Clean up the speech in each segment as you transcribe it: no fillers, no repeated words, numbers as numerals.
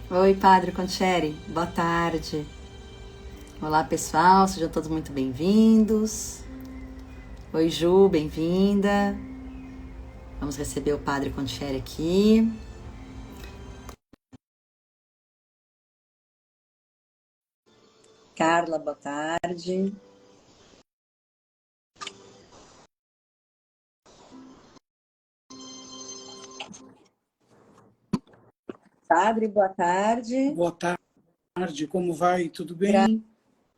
Oi, Padre Contieri, boa tarde. Olá, pessoal, sejam todos muito bem-vindos. Oi, Ju, bem-vinda. Vamos receber o Padre Contieri aqui. Carla, boa tarde. Padre, boa tarde. Boa tarde, como vai? Tudo bem?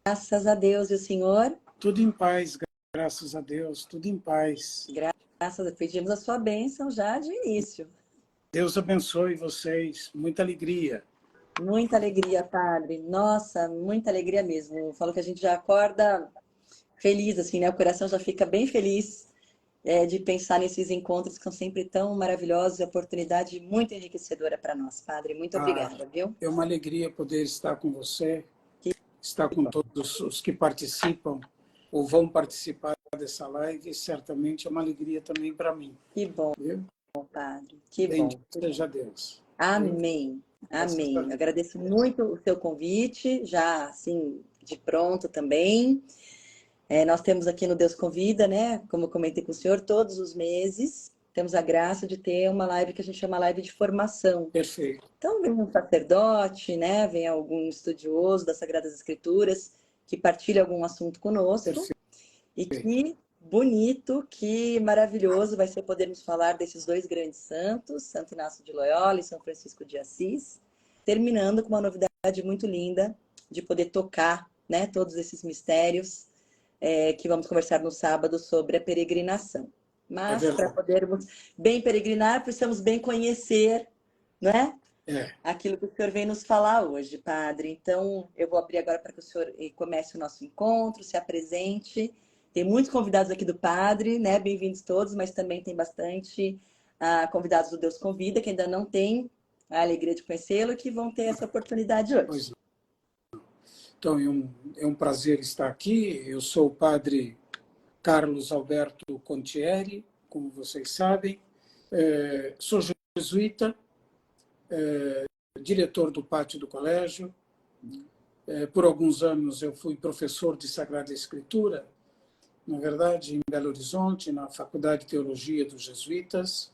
Graças a Deus, e o senhor? Tudo em paz, graças a Deus, tudo em paz. Graças a Deus, pedimos a sua bênção já de início. Deus abençoe vocês, muita alegria. Muita alegria, Padre. Nossa, muita alegria mesmo. Eu falo que a gente já acorda feliz, assim, né? O coração já fica bem feliz de pensar nesses encontros que são sempre tão maravilhosos e oportunidade muito enriquecedora para nós, Padre. Muito Ah, obrigada, viu? é uma alegria poder estar com você, Que estar com bom, todos os que participam ou vão participar dessa live, certamente é uma alegria também para mim. que bom, Viu? Padre. Que Bendito bom. seja Deus. Viu? Amém. Graças a Amém. Eu Deus. agradeço muito o seu convite, já assim, de pronto também. Nós temos aqui no Deus Convida, né? Como eu comentei com o senhor, todos os meses temos a graça de ter uma live que a gente chama live de formação. Perfeito, Então, vem um sacerdote, né? Vem algum estudioso das Sagradas Escrituras que partilha algum assunto conosco. perfeito. E que bonito, que maravilhoso vai ser podermos falar desses dois grandes santos, Santo Inácio de Loyola e São Francisco de Assis, terminando com uma novidade muito linda de poder tocar, né, todos esses mistérios que vamos conversar no sábado sobre a peregrinação. É Mas para verdade. podermos bem peregrinar, precisamos bem conhecer, né? É. Aquilo que o senhor vem nos falar hoje, Padre. Então, eu vou abrir agora para que o senhor comece o nosso encontro, se apresente. Tem muitos convidados aqui do Padre, né? Bem-vindos todos, mas também tem bastante convidados do Deus Convida, que ainda não têm a alegria de conhecê-lo, que vão ter essa oportunidade Pois hoje. não. Então, é um prazer estar aqui. Eu sou o padre Carlos Alberto Contieri, como vocês sabem. Sou jesuíta, diretor do pátio do colégio. Por alguns anos eu fui professor de Sagrada Escritura, na verdade, em Belo Horizonte, na Faculdade de Teologia dos Jesuítas.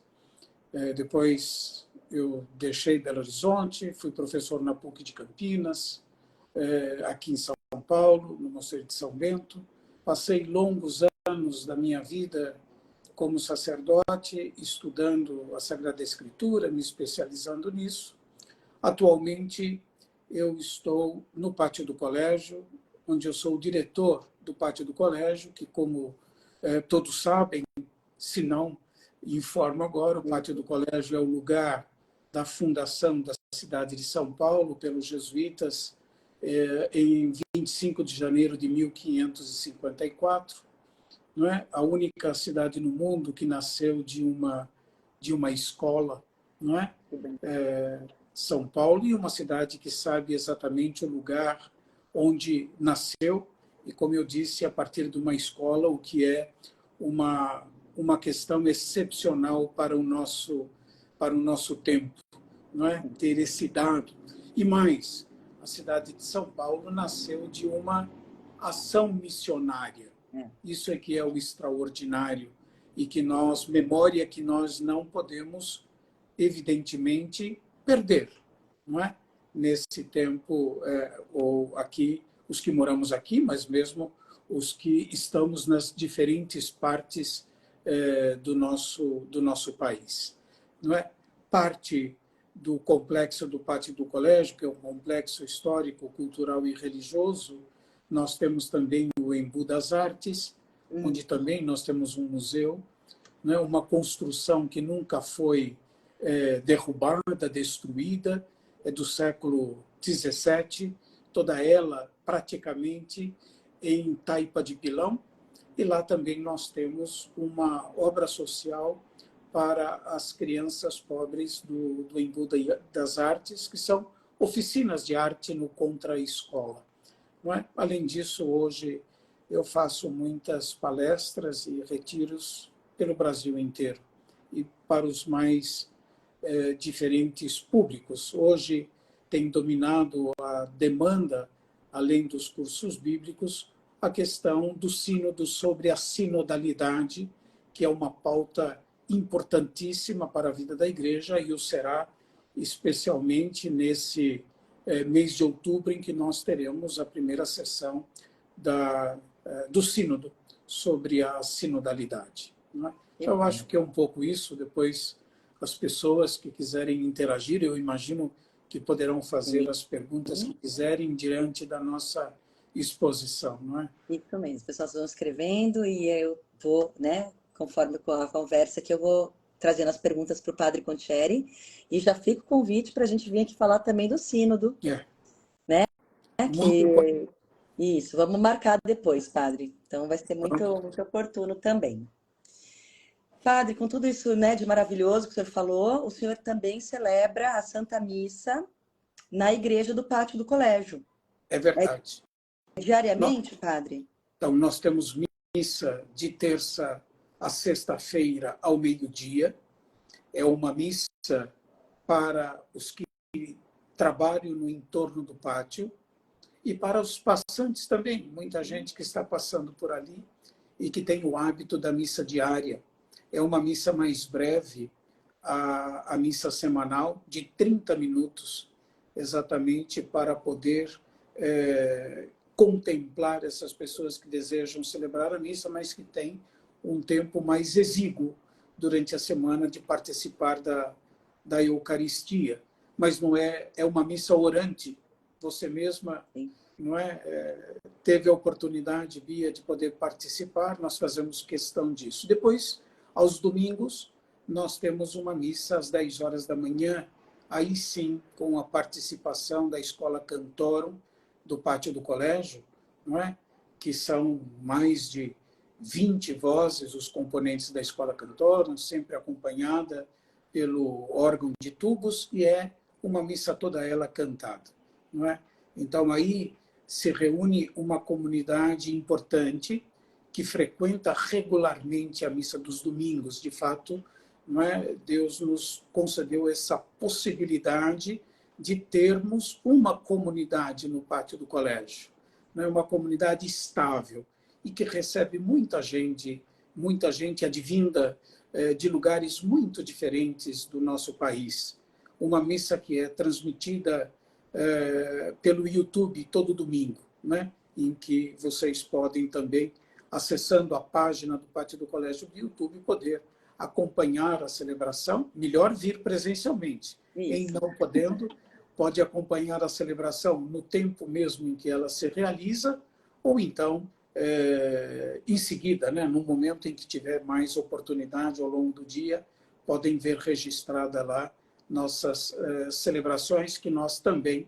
Depois eu deixei Belo Horizonte, fui professor na PUC de Campinas, aqui em São Paulo, no Mosteiro de São Bento. Passei longos anos da minha vida como sacerdote, estudando a Sagrada Escritura, me especializando nisso. Atualmente, eu estou no pátio do colégio, onde eu sou o diretor do pátio do colégio, que, como todos sabem, se não, informo agora, o pátio do colégio é o lugar da fundação da cidade de São Paulo pelos jesuítas em 25 de janeiro de 1554. Não é a única cidade no mundo que nasceu de uma escola, não é? São Paulo, e uma cidade que sabe exatamente o lugar onde nasceu e, como eu disse, a partir de uma escola, o que é uma questão excepcional para o nosso tempo, não é? Ter esse dado. E mais, a cidade de São Paulo nasceu de uma ação missionária. Isso é que é o extraordinário e que nós, memória que nós não podemos, evidentemente, perder, não é? Nesse tempo, ou aqui, os que moramos aqui, mas mesmo os que estamos nas diferentes partes do nosso país. Não é? Parte do complexo do Pátio do Colégio, que é um complexo histórico, cultural e religioso, nós temos também o Embu das Artes, onde também nós temos um museu, né, uma construção que nunca foi derrubada, destruída, é do século XVII, toda ela praticamente em taipa de pilão. E lá também nós temos uma obra social para as crianças pobres do Embu das Artes, que são oficinas de arte no Contra-Escola. Não é? Além disso, hoje eu faço muitas palestras e retiros pelo Brasil inteiro e para os mais diferentes públicos. Hoje tem dominado a demanda, além dos cursos bíblicos, a questão do sínodo sobre a sinodalidade, que é uma pauta importantíssima para a vida da igreja e o será especialmente nesse mês de outubro, em que nós teremos a primeira sessão do sínodo sobre a sinodalidade. Não é? Então, eu acho que é um pouco isso. Depois, as pessoas que quiserem interagir, eu imagino que poderão fazer as perguntas que quiserem diante da nossa exposição, não é? Isso mesmo, as pessoas vão escrevendo e eu vou, né, conforme com a conversa que eu vou trazendo as perguntas para o Padre Contieri, e já fica o convite para a gente vir aqui falar também do sínodo, né? Muito Isso, vamos marcar depois, Padre. Então vai ser muito oportuno também. Padre, com tudo isso, né, de maravilhoso que o senhor falou, o senhor também celebra a Santa Missa na igreja do pátio do colégio. É verdade. Diariamente, Padre? Então, nós temos missa de terça a sexta-feira ao meio-dia. É uma missa para os que trabalham no entorno do pátio e para os passantes também. Muita gente que está passando por ali e que tem o hábito da missa diária. É uma missa mais breve, a missa semanal, de 30 minutos, exatamente para poder contemplar essas pessoas que desejam celebrar a missa, mas que têm um tempo mais exíguo durante a semana de participar da Eucaristia. Mas não é uma missa orante. Você mesma não teve a oportunidade, Bia, de poder participar. Nós fazemos questão disso. Depois, aos domingos, nós temos uma missa às 10 horas da manhã, aí sim, com a participação da Escola Cantorum, do pátio do colégio, não é? Que são mais de 20 vozes, os componentes da Escola Cantorum, sempre acompanhada pelo órgão de tubos, e é uma missa toda ela cantada, não é? Então, aí se reúne uma comunidade importante que frequenta regularmente a missa dos domingos. De fato, não é? Deus nos concedeu essa possibilidade de termos uma comunidade no pátio do colégio, né? Uma comunidade estável e que recebe muita gente advinda de lugares muito diferentes do nosso país. Uma missa que é transmitida pelo YouTube todo domingo, né? Em que vocês podem também, acessando a página do Pátio do Colégio do YouTube, poder acompanhar a celebração, melhor vir presencialmente. Em não podendo, pode acompanhar a celebração no tempo mesmo em que ela se realiza, ou então, em seguida, né, no momento em que tiver mais oportunidade ao longo do dia, podem ver registrada lá nossas celebrações, que nós também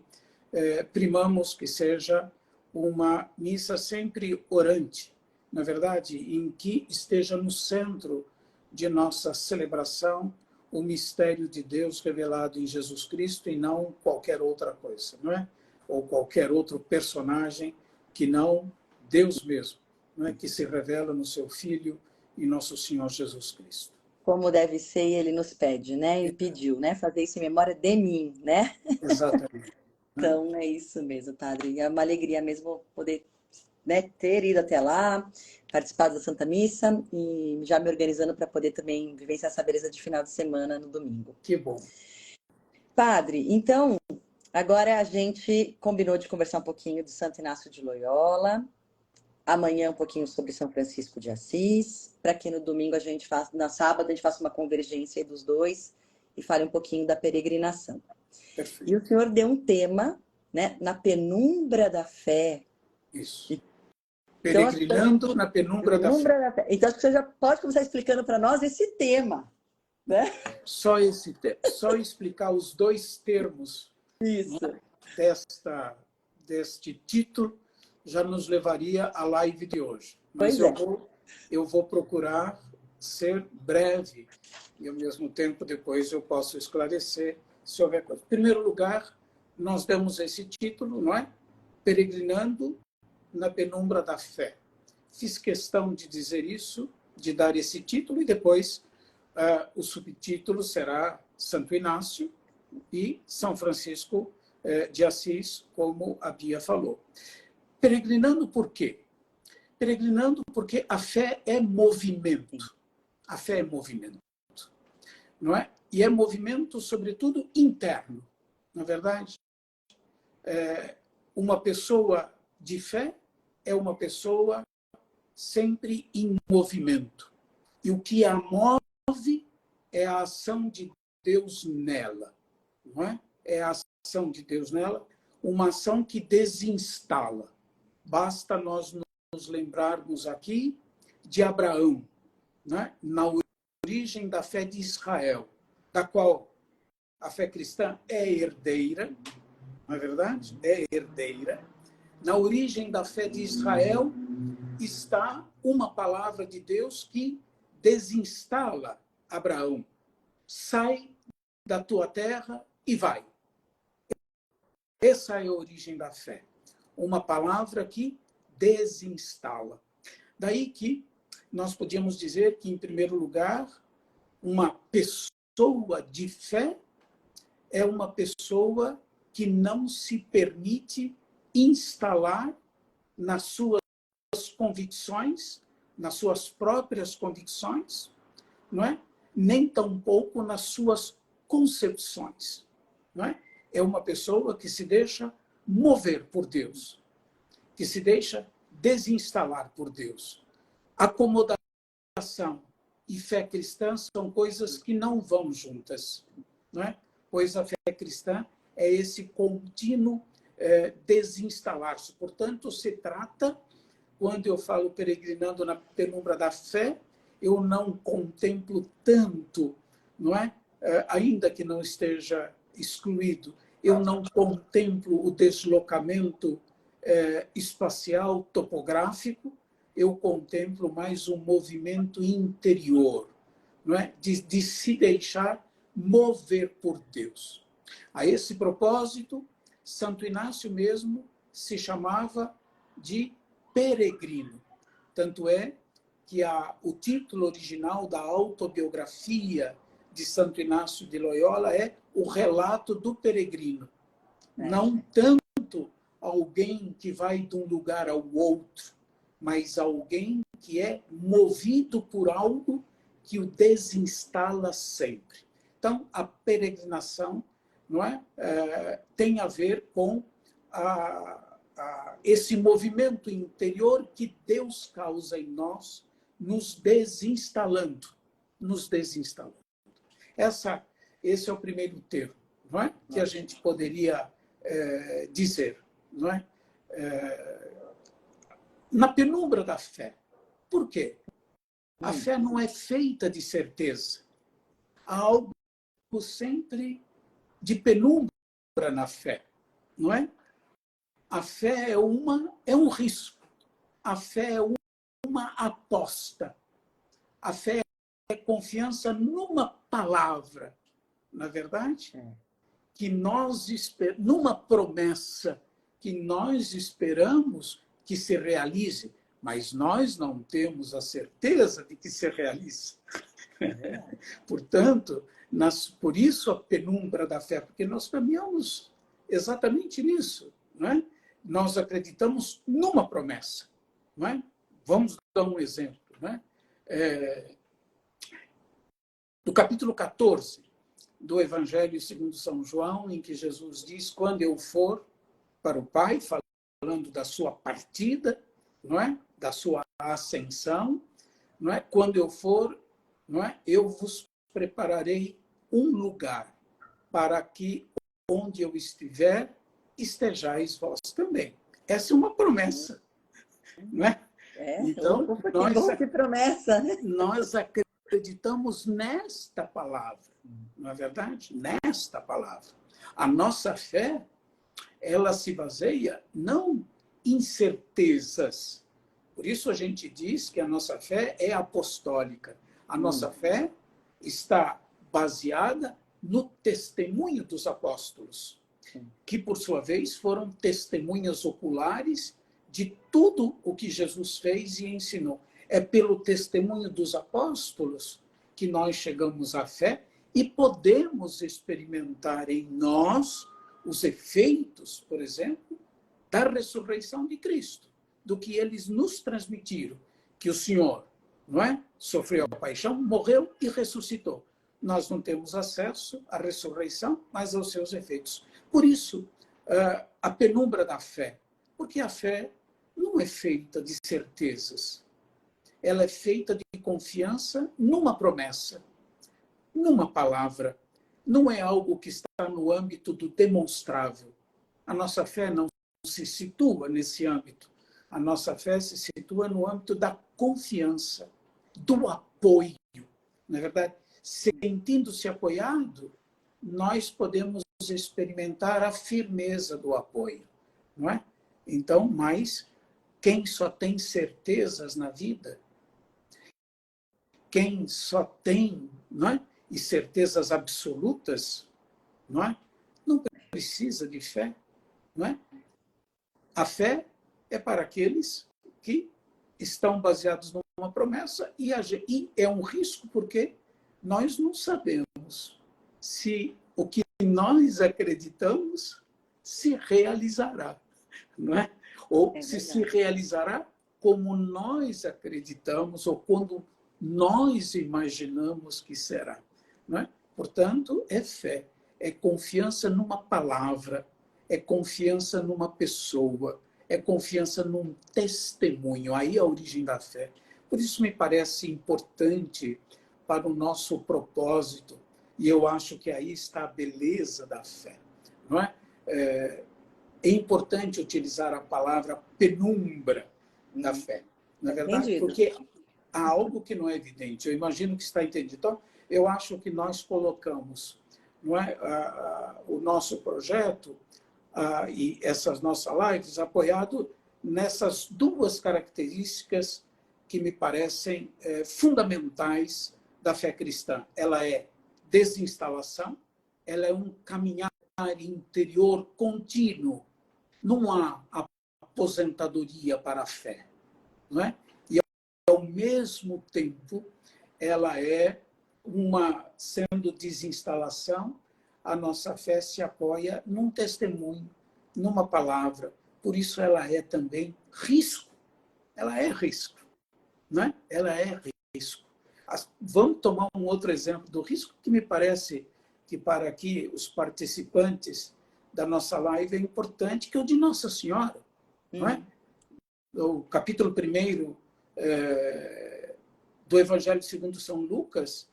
primamos que seja uma missa sempre orante, na verdade, em que esteja no centro de nossa celebração o mistério de Deus revelado em Jesus Cristo e não qualquer outra coisa, não é? Ou qualquer outro personagem que não Deus mesmo, não é? Que se revela no seu Filho e nosso Senhor Jesus Cristo. Como deve ser, ele nos pede, né? E pediu, né? Fazer isso em memória de mim, né? Exatamente. Então, é isso mesmo, Padre. É uma alegria mesmo poder, né, ter ido até lá, participado da Santa Missa e já me organizando para poder também vivenciar essa beleza de final de semana no domingo. Que bom. Padre, então, agora a gente combinou de conversar um pouquinho de Santo Inácio de Loyola, amanhã um pouquinho sobre São Francisco de Assis, para que no domingo a gente faça, na sábado a gente faça uma convergência dos dois e fale um pouquinho da peregrinação. Perfeito. E o senhor deu um tema, né, na penumbra da fé. Isso. Peregrinando então, na penumbra da fé. Então, acho que você já pode começar explicando para nós esse tema, né? Só explicar os dois termos deste título já nos levaria à live de hoje. Mas eu vou procurar ser breve e, ao mesmo tempo, depois eu posso esclarecer se houver coisa. Em primeiro lugar, nós damos esse título, não é? Peregrinando na penumbra da fé. Fiz questão de dizer isso, de dar esse título, e depois o subtítulo será Santo Inácio e São Francisco de Assis, como a Bia falou. Peregrinando por quê? Peregrinando porque a fé é movimento. A fé é movimento, não é? E é movimento, sobretudo, interno. Na verdade, uma pessoa de fé é uma pessoa sempre em movimento. E o que a move é a ação de Deus nela, não é? É a ação de Deus nela, uma ação que desinstala. Basta nós nos lembrarmos aqui de Abraão, né? Na origem da fé de Israel, da qual a fé cristã é herdeira, não é verdade? É herdeira. Na origem da fé de Israel está uma palavra de Deus que desinstala Abraão. Sai da tua terra e vai. Essa é a origem da fé. Uma palavra que desinstala. Daí que nós podíamos dizer que, em primeiro lugar, uma pessoa de fé é uma pessoa que não se permite instalar nas suas convicções, nas suas próprias convicções, não é? Nem tampouco nas suas concepções, não é? É uma pessoa que se deixa mover por Deus, que se deixa desinstalar por Deus. Acomodação e fé cristã são coisas que não vão juntas, não é? Pois a fé cristã é esse contínuo desinstalar-se. Portanto, se trata, quando eu falo peregrinando na penumbra da fé, eu não contemplo tanto, não é? Ainda que não esteja excluído, eu não contemplo o deslocamento espacial, topográfico, eu contemplo mais um movimento interior, não é? De se deixar mover por Deus. A esse propósito, Santo Inácio mesmo se chamava de peregrino. Tanto é que o título original da autobiografia de Santo Inácio de Loyola é O Relato do Peregrino. Não tanto alguém que vai de um lugar ao outro, mas alguém que é movido por algo que o desinstala sempre. Então, a peregrinação, não é? Tem a ver com esse movimento interior que Deus causa em nós, nos desinstalando, nos desinstalando. Esse é o primeiro termo, não é? Que a gente poderia dizer, não é? Na penumbra da fé. Por quê? A fé não é feita de certeza. Há algo sempre de penumbra na fé, não é? A fé é um risco. A fé é uma aposta. A fé é confiança numa palavra, na verdade, que nós numa promessa que nós esperamos que se realize, mas nós não temos a certeza de que se realize. Portanto, por isso a penumbra da fé, porque nós caminhamos exatamente nisso, não é? Nós acreditamos numa promessa, não é? Vamos dar um exemplo, não é? No capítulo 14 do Evangelho segundo São João, em que Jesus diz: quando eu for para o Pai, falando da sua partida, não é? Da sua ascensão, não é? Quando eu for, não é? Eu vos prepararei um lugar para que onde eu estiver, estejais vós também. Essa é uma promessa, não é? Então, que bom que promessa, né? Nós acreditamos nesta palavra, não é verdade? Nesta palavra. A nossa fé, ela se baseia não em certezas. Por isso a gente diz que a nossa fé é apostólica. A nossa fé está baseada no testemunho dos apóstolos, que, por sua vez, foram testemunhas oculares de tudo o que Jesus fez e ensinou. É pelo testemunho dos apóstolos que nós chegamos à fé e podemos experimentar em nós os efeitos, por exemplo, da ressurreição de Cristo, do que eles nos transmitiram, que o Senhor, não é? Sofreu a paixão, morreu e ressuscitou. Nós não temos acesso à ressurreição, mas aos seus efeitos. Por isso, a penumbra da fé, porque a fé não é feita de certezas, ela é feita de confiança numa promessa, numa palavra. Não é algo que está no âmbito do demonstrável. A nossa fé não se situa nesse âmbito. A nossa fé se situa no âmbito da confiança, do apoio. Na verdade, sentindo-se apoiado, nós podemos experimentar a firmeza do apoio, não é? Então, mas quem só tem certezas na vida, quem só tem, não é? E certezas absolutas, não é? Não precisa de fé, não é? A fé é para aqueles que estão baseados numa promessa e é um risco porque nós não sabemos se o que nós acreditamos se realizará, não é? Ou se realizará como nós acreditamos ou quando nós imaginamos que será, não é? Portanto, é fé, é confiança numa palavra, é confiança numa pessoa, é confiança num testemunho. Aí é a origem da fé. Por isso me parece importante para o nosso propósito, e eu acho que aí está a beleza da fé, não é? É importante utilizar a palavra penumbra da fé, na verdade, Entendido. porque há algo que não é evidente. Eu imagino que está entendido. Então, eu acho que nós colocamos, não é, o nosso projeto e essas nossas lives apoiado nessas duas características que me parecem fundamentais da fé cristã. Ela é desinstalação, ela é um caminhar interior contínuo. Não há aposentadoria para a fé, não é? E ao mesmo tempo ela é sendo desinstalação, a nossa fé se apoia num testemunho, numa palavra. Por isso ela é também risco. Ela é risco, não é? Ela é risco. Vamos tomar um outro exemplo do risco que me parece que para aqui os participantes da nossa live é importante, que é o de Nossa Senhora, não é? O capítulo 1 do Evangelho segundo São Lucas,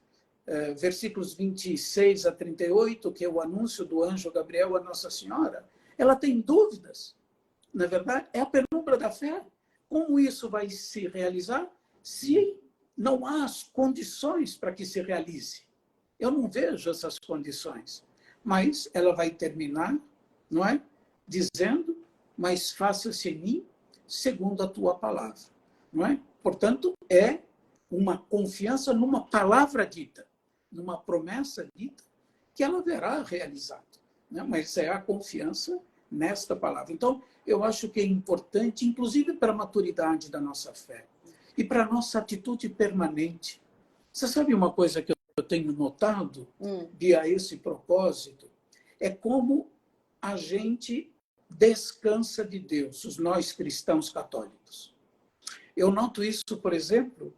versículos 26 a 38, que é o anúncio do anjo Gabriel a Nossa Senhora, ela tem dúvidas. Na verdade, é a penumbra da fé. Como isso vai se realizar se não há as condições para que se realize? Eu não vejo essas condições. Mas ela vai terminar, não é? Dizendo, mas faça-se em mim segundo a tua palavra. Não é? Portanto, é uma confiança numa palavra dita, numa promessa dita, que ela verá realizada. Né? Mas é a confiança nesta palavra. Então, eu acho que é importante, inclusive para a maturidade da nossa fé e para a nossa atitude permanente. Você sabe uma coisa que eu tenho notado a esse propósito? É como a gente descansa de Deus, os nós cristãos católicos. Eu noto isso, por exemplo,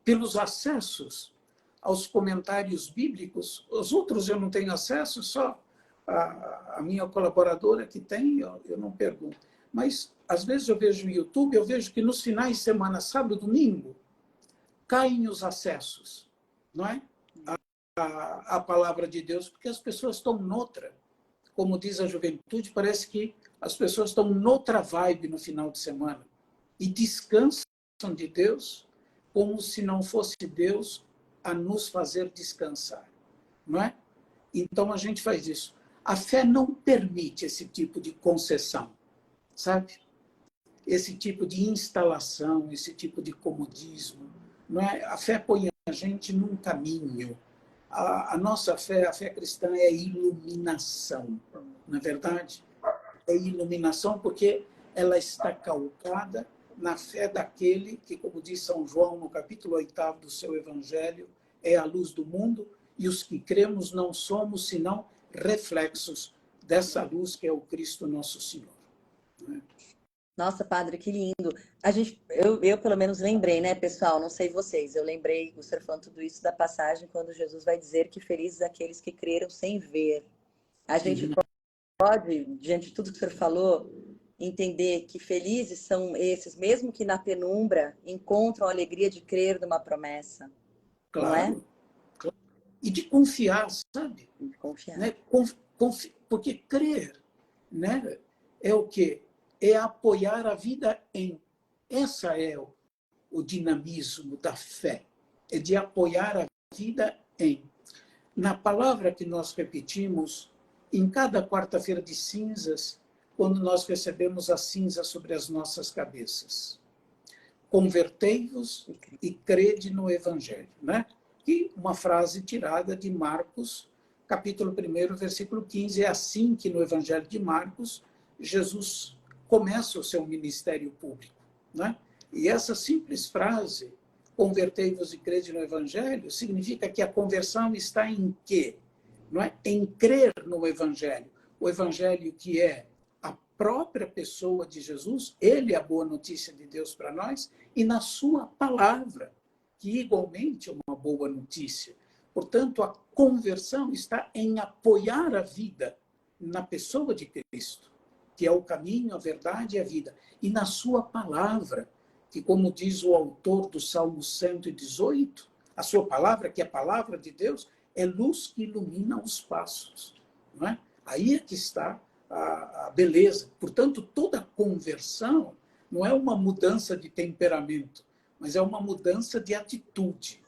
pelos acessos aos comentários bíblicos. Os outros eu não tenho acesso, só a minha colaboradora que tem, eu não pergunto. Mas, às vezes, eu vejo no YouTube, eu vejo que nos finais de semana, sábado e domingo, caem os acessos, não é? A palavra de Deus, porque as pessoas estão noutra. Como diz a juventude, parece que as pessoas estão noutra vibe no final de semana e descansam de Deus como se não fosse Deus a nos fazer descansar, não é? Então a gente faz isso. A fé não permite esse tipo de concessão, sabe? Esse tipo de instalação, esse tipo de comodismo, não é? A fé põe a gente num caminho. A nossa fé, a fé cristã, é iluminação, não é verdade? É iluminação porque ela está calcada na fé daquele que, como diz São João no capítulo 8º do seu Evangelho, é a luz do mundo e os que cremos não somos senão reflexos dessa luz que é o Cristo nosso Senhor. Nossa, padre, que lindo. Eu pelo menos lembrei, né, pessoal? Não sei vocês, eu lembrei, o senhor falando tudo isso da passagem quando Jesus vai dizer que felizes aqueles que creram sem ver. A gente pode, diante de tudo que o senhor falou, entender que felizes são esses, mesmo que na penumbra encontram a alegria de crer numa promessa, não é? Claro, claro. E de confiar, sabe? De confiar. Né? Porque crer, né? É o quê? É apoiar a vida em. Essa é o dinamismo da fé. É de apoiar a vida em. Na palavra que nós repetimos, em cada quarta-feira de cinzas, quando nós recebemos a cinza sobre as nossas cabeças. Convertei-vos e crede no Evangelho. Né? E uma frase tirada de Marcos, capítulo 1, versículo 15. É assim que no Evangelho de Marcos, Jesus começa o seu ministério público. Né? E essa simples frase, convertei-vos e crede no Evangelho, significa que a conversão está em quê? Não é? Em crer no Evangelho. O Evangelho que é a própria pessoa de Jesus, ele é a boa notícia de Deus para nós, e na sua palavra, que igualmente é uma boa notícia. Portanto, a conversão está em apoiar a vida na pessoa de Cristo, que é o caminho, a verdade e a vida, e na sua palavra, que, como diz o autor do Salmo 118, a sua palavra, que é a palavra de Deus, é luz que ilumina os passos. Não é? Aí é que está a beleza. Portanto, toda conversão não é uma mudança de temperamento, mas é uma mudança de atitude,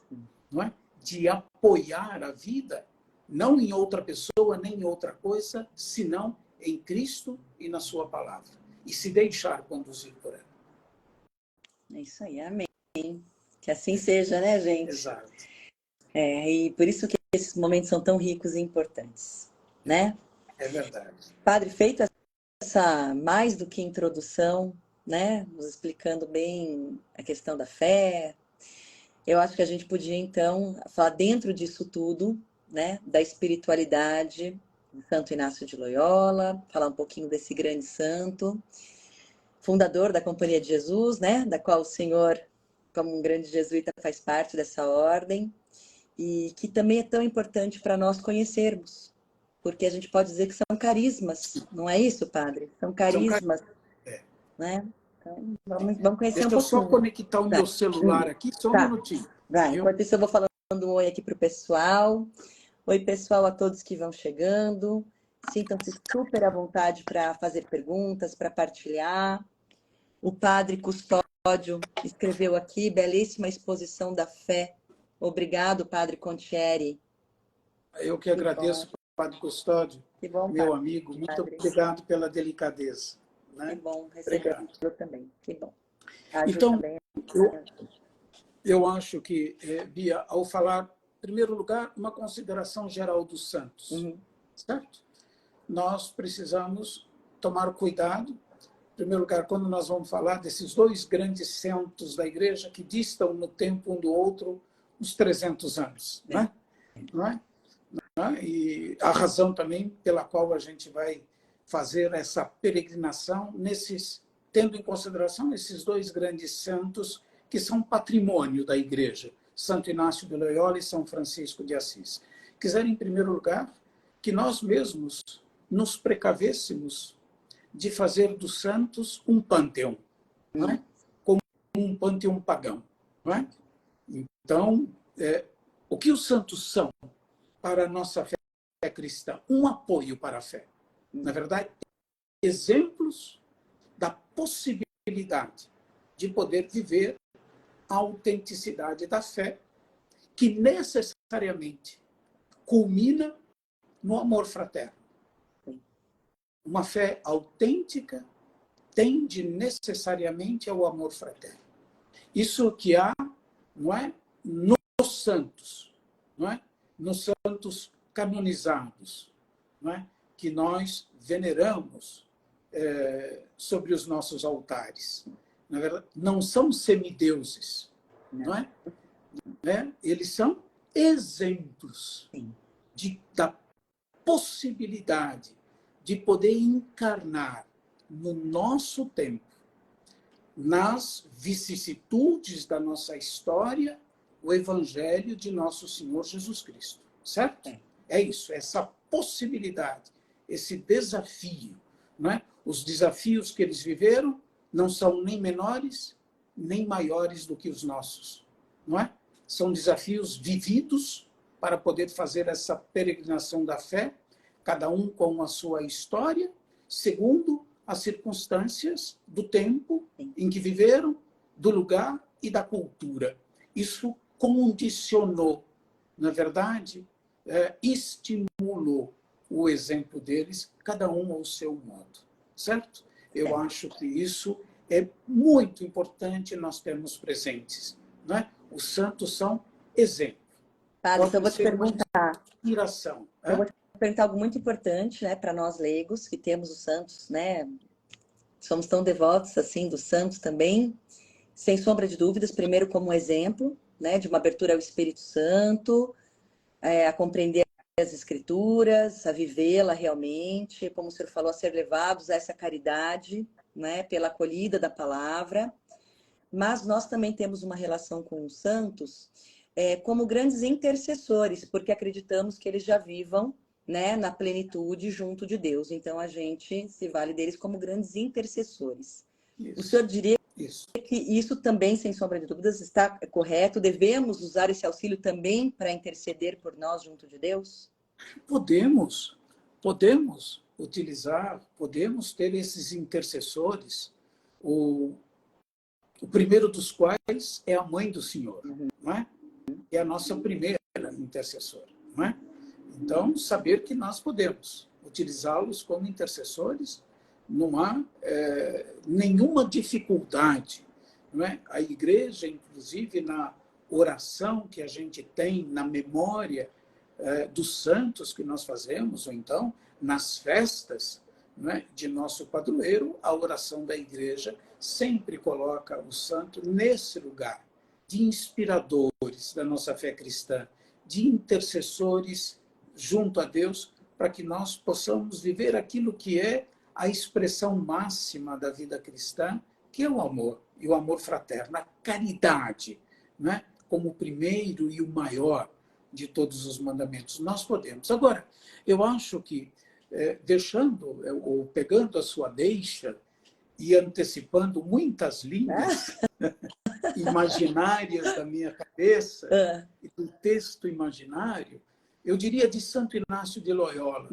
não é? De apoiar a vida, não em outra pessoa, nem em outra coisa, senão em Cristo e na sua palavra. E se deixar conduzir por ela. É isso aí, amém. Que assim seja, né, gente? Exato. E por isso que esses momentos são tão ricos e importantes, né? É verdade. Padre, feito essa mais do que introdução, né, nos explicando bem a questão da fé, eu acho que a gente podia, então, falar dentro disso tudo, né, da espiritualidade de Santo Inácio de Loyola, falar um pouquinho desse grande santo, fundador da Companhia de Jesus, né, da qual o senhor, como um grande jesuíta, faz parte dessa ordem, e que também é tão importante para nós conhecermos, porque a gente pode dizer que são carismas, não é isso, padre? São carismas, né? Então, vamos conhecer Deixa um eu só pouquinho. conectar o meu celular aqui, só um minutinho. Vai. Enquanto isso, eu vou falando um oi aqui para o pessoal. Oi, pessoal, a todos que vão chegando. Sintam-se super à vontade para fazer perguntas, para partilhar. O padre Custódio escreveu aqui, belíssima exposição da fé. Obrigado, padre Contieri. Eu que agradeço, padre Custódio, meu amigo. Muito obrigado pela delicadeza. Né? Que bom recebê-lo também. Que bom. Então, eu acho que, Bia, ao falar, em primeiro lugar, uma consideração geral dos santos. Certo? Nós precisamos tomar cuidado, em primeiro lugar, quando nós vamos falar desses dois grandes santos da igreja que distam no tempo um do outro uns 300 anos. Né? Não é? E a razão também pela qual a gente vai fazer essa peregrinação, tendo em consideração esses dois grandes santos que são patrimônio da igreja, Santo Inácio de Loyola e São Francisco de Assis. Quiser, em primeiro lugar, que nós mesmos nos precavêssemos de fazer dos santos um panteão, não é? Como um panteão pagão. Não é? Então, o que os santos são para a nossa fé cristã? Um apoio para a fé. Na verdade, exemplos da possibilidade de poder viver a autenticidade da fé, que necessariamente culmina no amor fraterno. Uma fé autêntica tende necessariamente ao amor fraterno. Isso que há, não é, nos santos, não é? Nos santos canonizados, não é? Que nós veneramos sobre os nossos altares. Na verdade, não são semideuses, não é? Eles são exemplos Sim. da possibilidade de poder encarnar no nosso tempo, nas vicissitudes da nossa história, o Evangelho de nosso Senhor Jesus Cristo. Certo? É isso, essa possibilidade, esse desafio. Não é? Os desafios que eles viveram não são nem menores, nem maiores do que os nossos. Não é? São desafios vividos para poder fazer essa peregrinação da fé, cada um com a sua história, segundo as circunstâncias do tempo em que viveram, do lugar e da cultura. Isso condicionou, na verdade, estimulou o exemplo deles, cada um ao seu modo. Certo? Eu acho que isso é muito importante nós termos presentes. Não é? Os santos são exemplo. Padre, então eu vou te perguntar. Inspiração. Eu vou te perguntar algo muito importante, né, para nós leigos, que temos os santos, né? Somos tão devotos assim dos santos também, sem sombra de dúvidas, primeiro como exemplo, né, de uma abertura ao Espírito Santo, a compreender as Escrituras, a vivê-la realmente, como o senhor falou, a ser levados a essa caridade, né, pela acolhida da palavra. Mas nós também temos uma relação com os santos como grandes intercessores, porque acreditamos que eles já vivam, né, na plenitude junto de Deus. Então a gente se vale deles como grandes intercessores. Isso. O senhor diria que isso também, sem sombra de dúvidas, está correto? Devemos usar esse auxílio também para interceder por nós junto de Deus? Podemos utilizar, podemos ter esses intercessores. O primeiro dos quais é a mãe do Senhor, não é? É a nossa primeira intercessora, não é? Então, saber que nós podemos utilizá-los como intercessores, não há nenhuma dificuldade, não é? A igreja, inclusive, na oração que a gente tem, na memória dos santos que nós fazemos, ou então nas festas, não é, de nosso padroeiro, a oração da igreja sempre coloca o santo nesse lugar de inspiradores da nossa fé cristã, de intercessores junto a Deus, para que nós possamos viver aquilo que é a expressão máxima da vida cristã, que é o amor, e o amor fraterno, a caridade, né? Como o primeiro e o maior de todos os mandamentos. Nós podemos. Agora, eu acho que, deixando, ou pegando a sua deixa e antecipando muitas linhas imaginárias da minha cabeça, e do texto imaginário, eu diria de Santo Inácio de Loyola.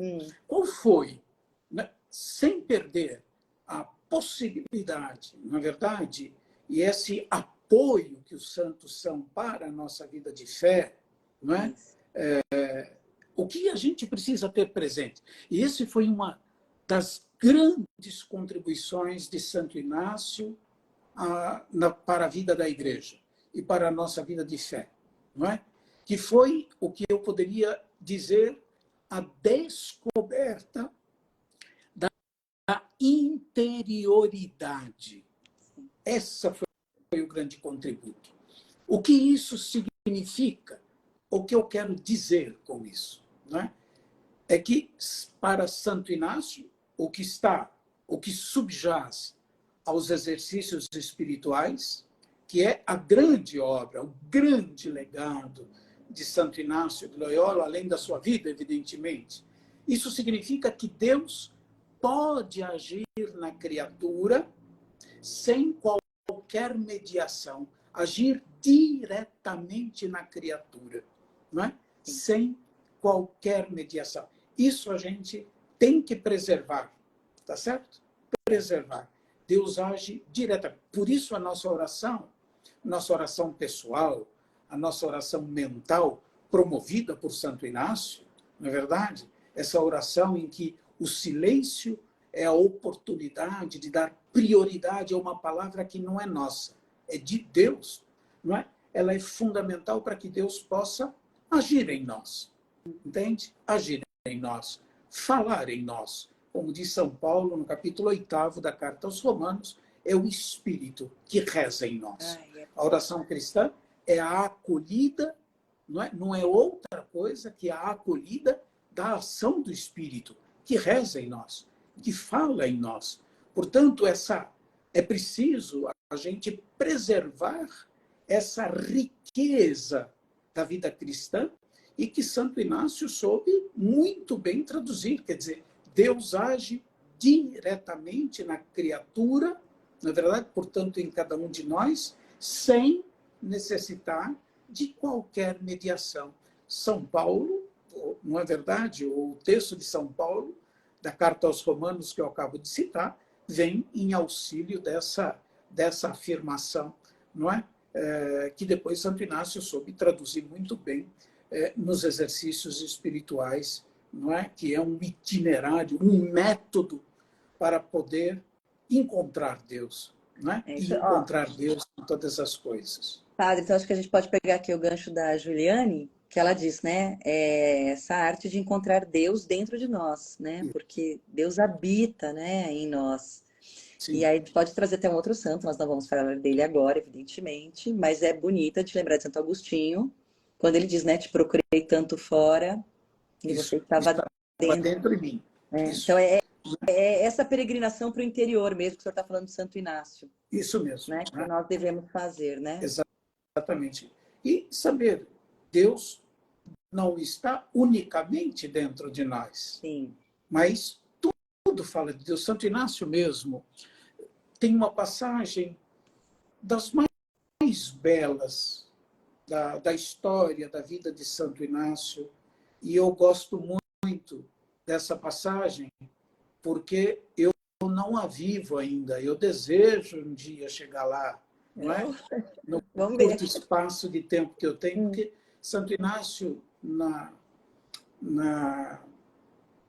Qual foi, né, sem perder a possibilidade, na verdade, e esse apoio que os santos são para a nossa vida de fé, não é? O que a gente precisa ter presente? E esse foi uma das grandes contribuições de Santo Inácio para a vida da igreja e para a nossa vida de fé, não é? Que foi o que eu poderia dizer a descoberta da interioridade. Essa foi o grande contributo. O que isso significa? O que eu quero dizer com isso, não é? É que, para Santo Inácio, o que subjaz aos exercícios espirituais, que é a grande obra, o grande legado de Santo Inácio de Loyola, além da sua vida, evidentemente. Isso significa que Deus pode agir na criatura sem qualquer mediação, agir diretamente na criatura, não é? Sem qualquer mediação. Isso a gente tem que preservar, tá certo? Preservar. Deus age diretamente. Por isso a nossa oração pessoal, a nossa oração mental, promovida por Santo Inácio, não é verdade? Essa oração em que o silêncio é a oportunidade de dar prioridade a uma palavra que não é nossa, é de Deus, não é? Ela é fundamental para que Deus possa agir em nós, entende? Agir em nós, falar em nós. Como diz São Paulo no capítulo 8º da Carta aos Romanos, é o Espírito que reza em nós. A oração cristã é a acolhida não é outra coisa que a acolhida da ação do Espírito, que reza em nós, que fala em nós. Portanto, é preciso a gente preservar essa riqueza da vida cristã e que Santo Inácio soube muito bem traduzir. Quer dizer, Deus age diretamente na criatura, na verdade, portanto, em cada um de nós, sem necessitar de qualquer mediação. São Paulo, não é verdade? O texto de São Paulo, da carta aos Romanos, que eu acabo de citar, vem em auxílio dessa afirmação, não é? Que depois Santo Inácio soube traduzir muito bem nos exercícios espirituais, não é? Que é um itinerário, um método para poder encontrar Deus, não é? E encontrar Deus em todas as coisas. Padre, então acho que a gente pode pegar aqui o gancho da Juliane, que ela diz, né? Essa arte de encontrar Deus dentro de nós, né? Porque Deus habita, né, em nós. Sim. E aí a gente pode trazer até um outro santo, nós não vamos falar dele agora, evidentemente, mas é bonita de lembrar de Santo Agostinho, quando ele diz, né? Te procurei tanto fora e você estava dentro de mim. Então é essa peregrinação para o interior mesmo, que o senhor está falando de Santo Inácio. Isso mesmo. Né? Que nós devemos fazer, né? Exatamente. E saber, Deus não está unicamente dentro de nós. Sim. Mas tudo fala de Deus. Santo Inácio mesmo tem uma passagem das mais belas da história da vida de Santo Inácio, e eu gosto muito dessa passagem porque eu não a vivo ainda. Eu desejo um dia chegar lá, não é? No curto espaço de tempo que eu tenho, porque Santo Inácio,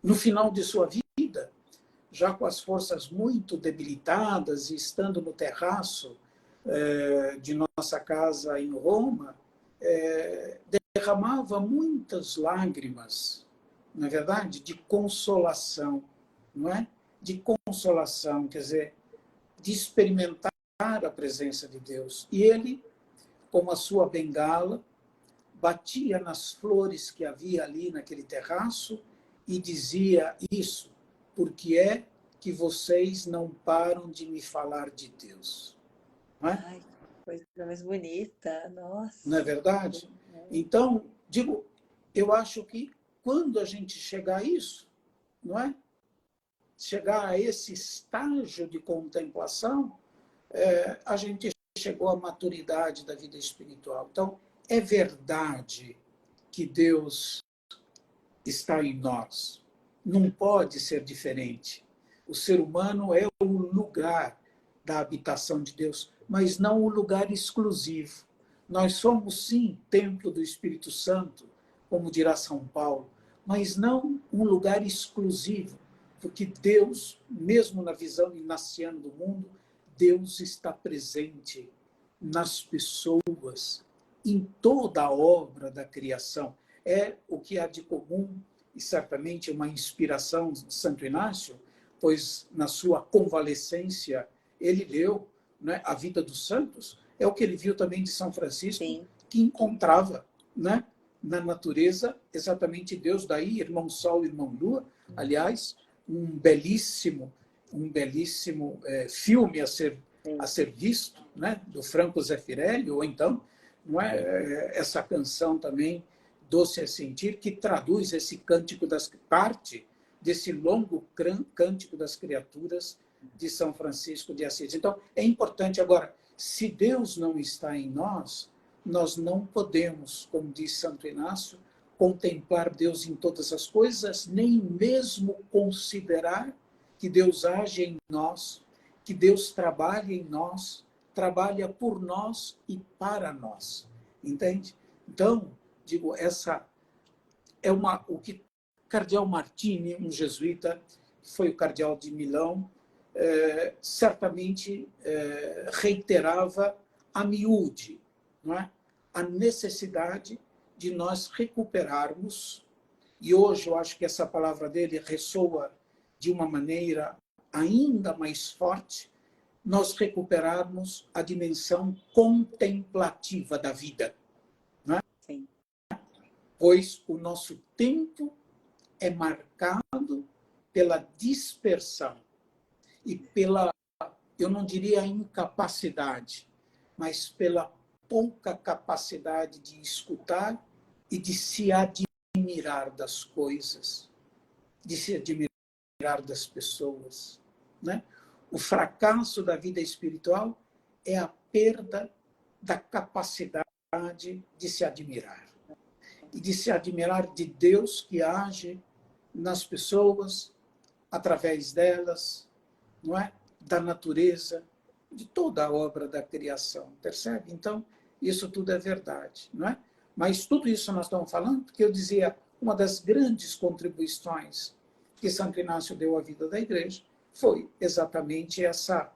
no final de sua vida, já com as forças muito debilitadas e estando no terraço de nossa casa em Roma, derramava muitas lágrimas, na verdade, de consolação, não é? De consolação, quer dizer, de experimentar a presença de Deus. E ele, com a sua bengala, batia nas flores que havia ali naquele terraço e dizia isso, porque é que vocês não param de me falar de Deus. Não é? Ai, que coisa mais bonita, nossa. Não é verdade? Então, digo, eu acho que quando a gente chegar a isso, não é? Chegar a esse estágio de contemplação, a gente chegou à maturidade da vida espiritual. Então, é verdade que Deus está em nós. Não pode ser diferente. O ser humano é o lugar da habitação de Deus, mas não o lugar exclusivo. Nós somos, sim, templo do Espírito Santo, como dirá São Paulo, mas não um lugar exclusivo, porque Deus, mesmo na visão ignaciana do mundo, Deus está presente nas pessoas, em toda a obra da criação. É o que há de comum, e certamente uma inspiração de Santo Inácio, pois na sua convalescência ele leu, né, a vida dos santos, é o que ele viu também de São Francisco, sim, que encontrava, né, na natureza exatamente Deus. Daí, irmão Sol, irmão Lua, aliás, um belíssimo filme a ser visto, né, do Franco Zeffirelli, ou então, não é, essa canção também, Doce é Sentir, que traduz esse cântico parte desse longo cântico das criaturas de São Francisco de Assis. Então, é importante agora, se Deus não está em nós, nós não podemos, como diz Santo Inácio, contemplar Deus em todas as coisas, nem mesmo considerar que Deus age em nós, que Deus trabalha em nós, trabalha por nós e para nós. Entende? Então, digo, essa é o que Cardeal Martini, um jesuíta, foi o cardeal de Milão, certamente reiterava a miúde, não é? A necessidade de nós recuperarmos, e hoje eu acho que essa palavra dele ressoa de uma maneira ainda mais forte, nós recuperarmos a dimensão contemplativa da vida. Não é? Sim. pois o nosso tempo é marcado pela dispersão e pela, eu não diria incapacidade, mas pela pouca capacidade de escutar e de se admirar das coisas, de se admirar das pessoas, né? O fracasso da vida espiritual é a perda da capacidade de se admirar. E de se admirar de Deus que age nas pessoas, através delas, não é? Da natureza, de toda a obra da criação, percebe? Então, isso tudo é verdade, não é? Mas tudo isso nós estamos falando porque eu dizia, uma das grandes contribuições que Santo Inácio deu à vida da igreja foi exatamente essa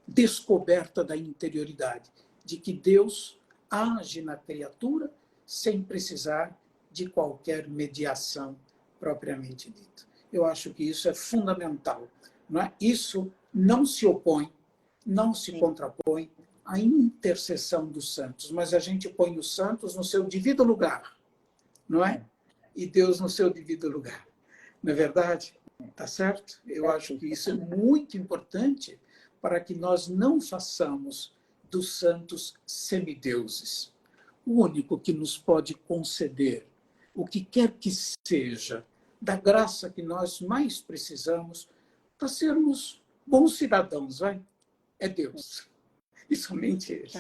descoberta da interioridade, de que Deus age na criatura sem precisar de qualquer mediação propriamente dita. Eu acho que isso é fundamental. Não é? Isso não se opõe, não se contrapõe à intercessão dos santos, mas a gente põe os santos no seu devido lugar, não é? E Deus no seu devido lugar. Não é verdade? Tá certo? Eu acho que isso é muito importante para que nós não façamos dos santos semideuses. O único que nos pode conceder o que quer que seja da graça que nós mais precisamos para sermos bons cidadãos, vai? É Deus. E somente Ele.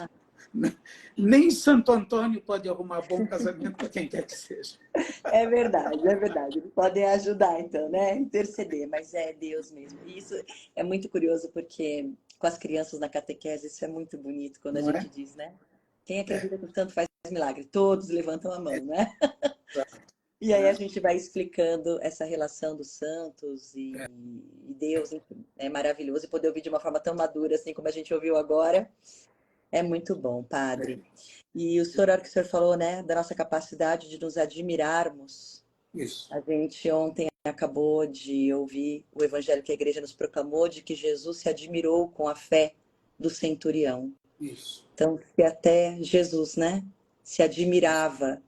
Nem Santo Antônio pode arrumar bom casamento para quem quer que seja. É verdade, é verdade. Eles podem ajudar, então, né? Interceder, mas é Deus mesmo. E isso é muito curioso, porque com as crianças na catequese, isso é muito bonito quando a Não gente é? diz, né? Quem acredita que o santo faz milagre? Todos levantam a mão, né? E aí a gente vai explicando essa relação dos santos e Deus, enfim, é maravilhoso. E poder ouvir de uma forma tão madura, assim como a gente ouviu agora, é muito bom, padre. E o senhor, a hora que o senhor falou, né, da nossa capacidade de nos admirarmos. Isso. A gente ontem acabou de ouvir o evangelho que a igreja nos proclamou, de que Jesus se admirou com a fé do centurião. Isso. Então, se até Jesus, né, se admirava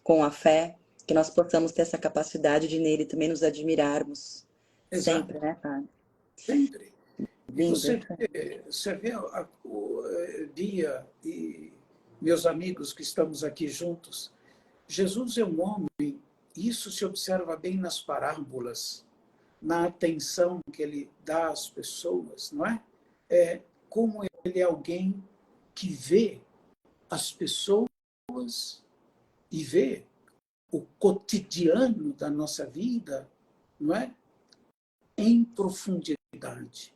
com a fé, que nós possamos ter essa capacidade de nele também nos admirarmos. Exato. Sempre, né, padre? Sempre. E Lindo. você vê o Bia e meus amigos que estamos aqui juntos, Jesus é um homem, isso se observa bem nas parábolas, na atenção que ele dá às pessoas, não é? Como ele é alguém que vê as pessoas e vê o cotidiano da nossa vida, não é? Em profundidade.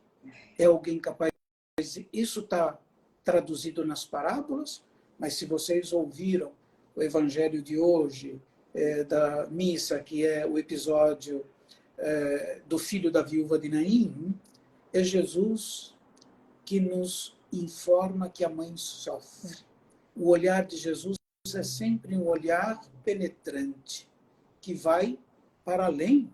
É alguém capaz de... Isso está traduzido nas parábolas, mas se vocês ouviram o evangelho de hoje, da missa, que é o episódio do filho da viúva de Naim, é Jesus que nos informa que a mãe sofre. O olhar de Jesus é sempre um olhar penetrante, que vai para além,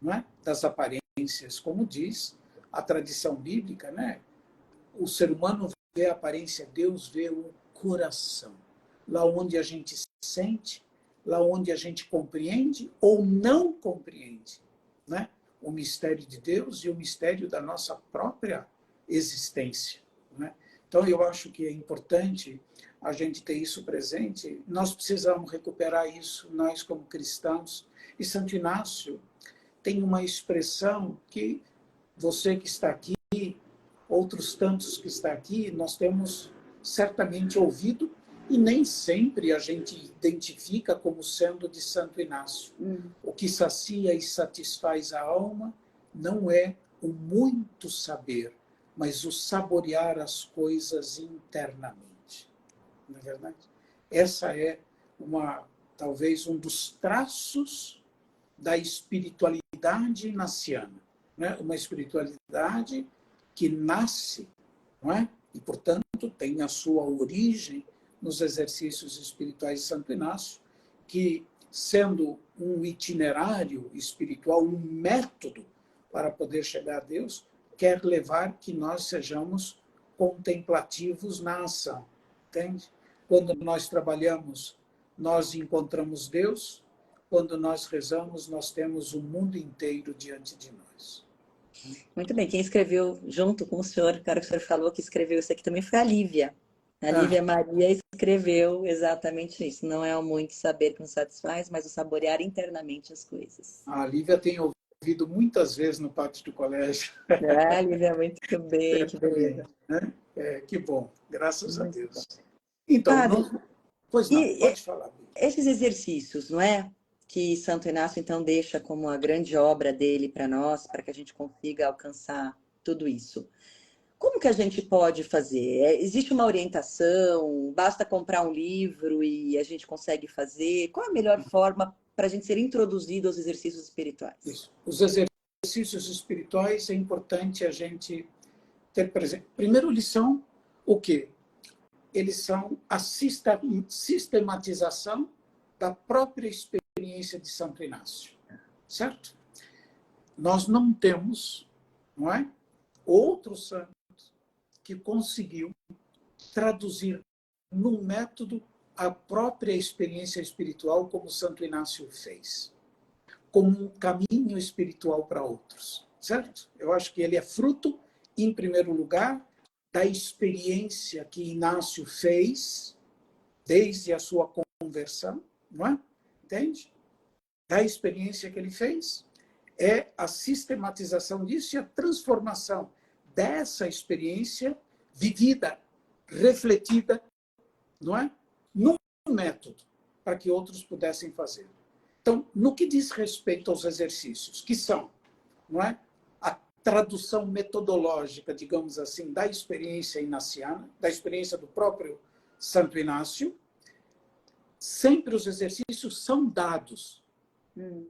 não é, das aparências, como diz a tradição bíblica, né? O ser humano vê a aparência, Deus vê o coração. Lá onde a gente sente, lá onde a gente compreende ou não compreende, né? O mistério de Deus e o mistério da nossa própria existência, né? Então, eu acho que é importante a gente ter isso presente. Nós precisamos recuperar isso, nós como cristãos. E Santo Inácio tem uma expressão que você que está aqui, outros tantos que está aqui, nós temos certamente ouvido e nem sempre a gente identifica como sendo de Santo Inácio. O que sacia e satisfaz a alma não é o muito saber, mas o saborear as coisas internamente. Não é verdade? Essa é talvez um dos traços da espiritualidade inaciana, né? Uma espiritualidade que nasce, não é? E, portanto, tem a sua origem nos exercícios espirituais de Santo Inácio, que, sendo um itinerário espiritual, um método para poder chegar a Deus, quer levar que nós sejamos contemplativos na ação, entende? Quando nós trabalhamos nós encontramos Deus. Quando nós rezamos, nós temos o mundo inteiro diante de nós. Muito bem. Quem escreveu junto com o senhor, cara, que o senhor falou que escreveu isso aqui também foi a Lívia. A Lívia Maria escreveu exatamente isso. Não é o muito saber que nos satisfaz, mas o saborear internamente as coisas. A Lívia tem ouvido muitas vezes no pátio do colégio. Ah, Lívia, muito bem, que beleza. Né? Que bom, graças a Muito Deus. bom. Então, Padre, pois não, pode falar. esses exercícios, não é? Que Santo Inácio, então, deixa como a grande obra dele para nós, para que a gente consiga alcançar tudo isso. Como que a gente pode fazer? Existe uma orientação? Basta comprar um livro e a gente consegue fazer? Qual a melhor forma para a gente ser introduzido aos exercícios espirituais? Isso. Os exercícios espirituais é importante a gente ter presente. Primeiro, eles são o quê? Eles são a sistematização da própria experiência de Santo Inácio. Certo? Nós não temos, não é? Outro santo que conseguiu traduzir num método a própria experiência espiritual como Santo Inácio fez, como um caminho espiritual para outros, certo? Eu acho que ele é fruto, em primeiro lugar, da experiência que Inácio fez desde a sua conversão, não é? Entende? Da experiência que ele fez, é a sistematização disso e a transformação dessa experiência vivida, refletida, não é? Num método, para que outros pudessem fazer. Então, no que diz respeito aos exercícios, que são, não é? A tradução metodológica, digamos assim, da experiência inaciana, da experiência do próprio Santo Inácio, sempre os exercícios são dados. Não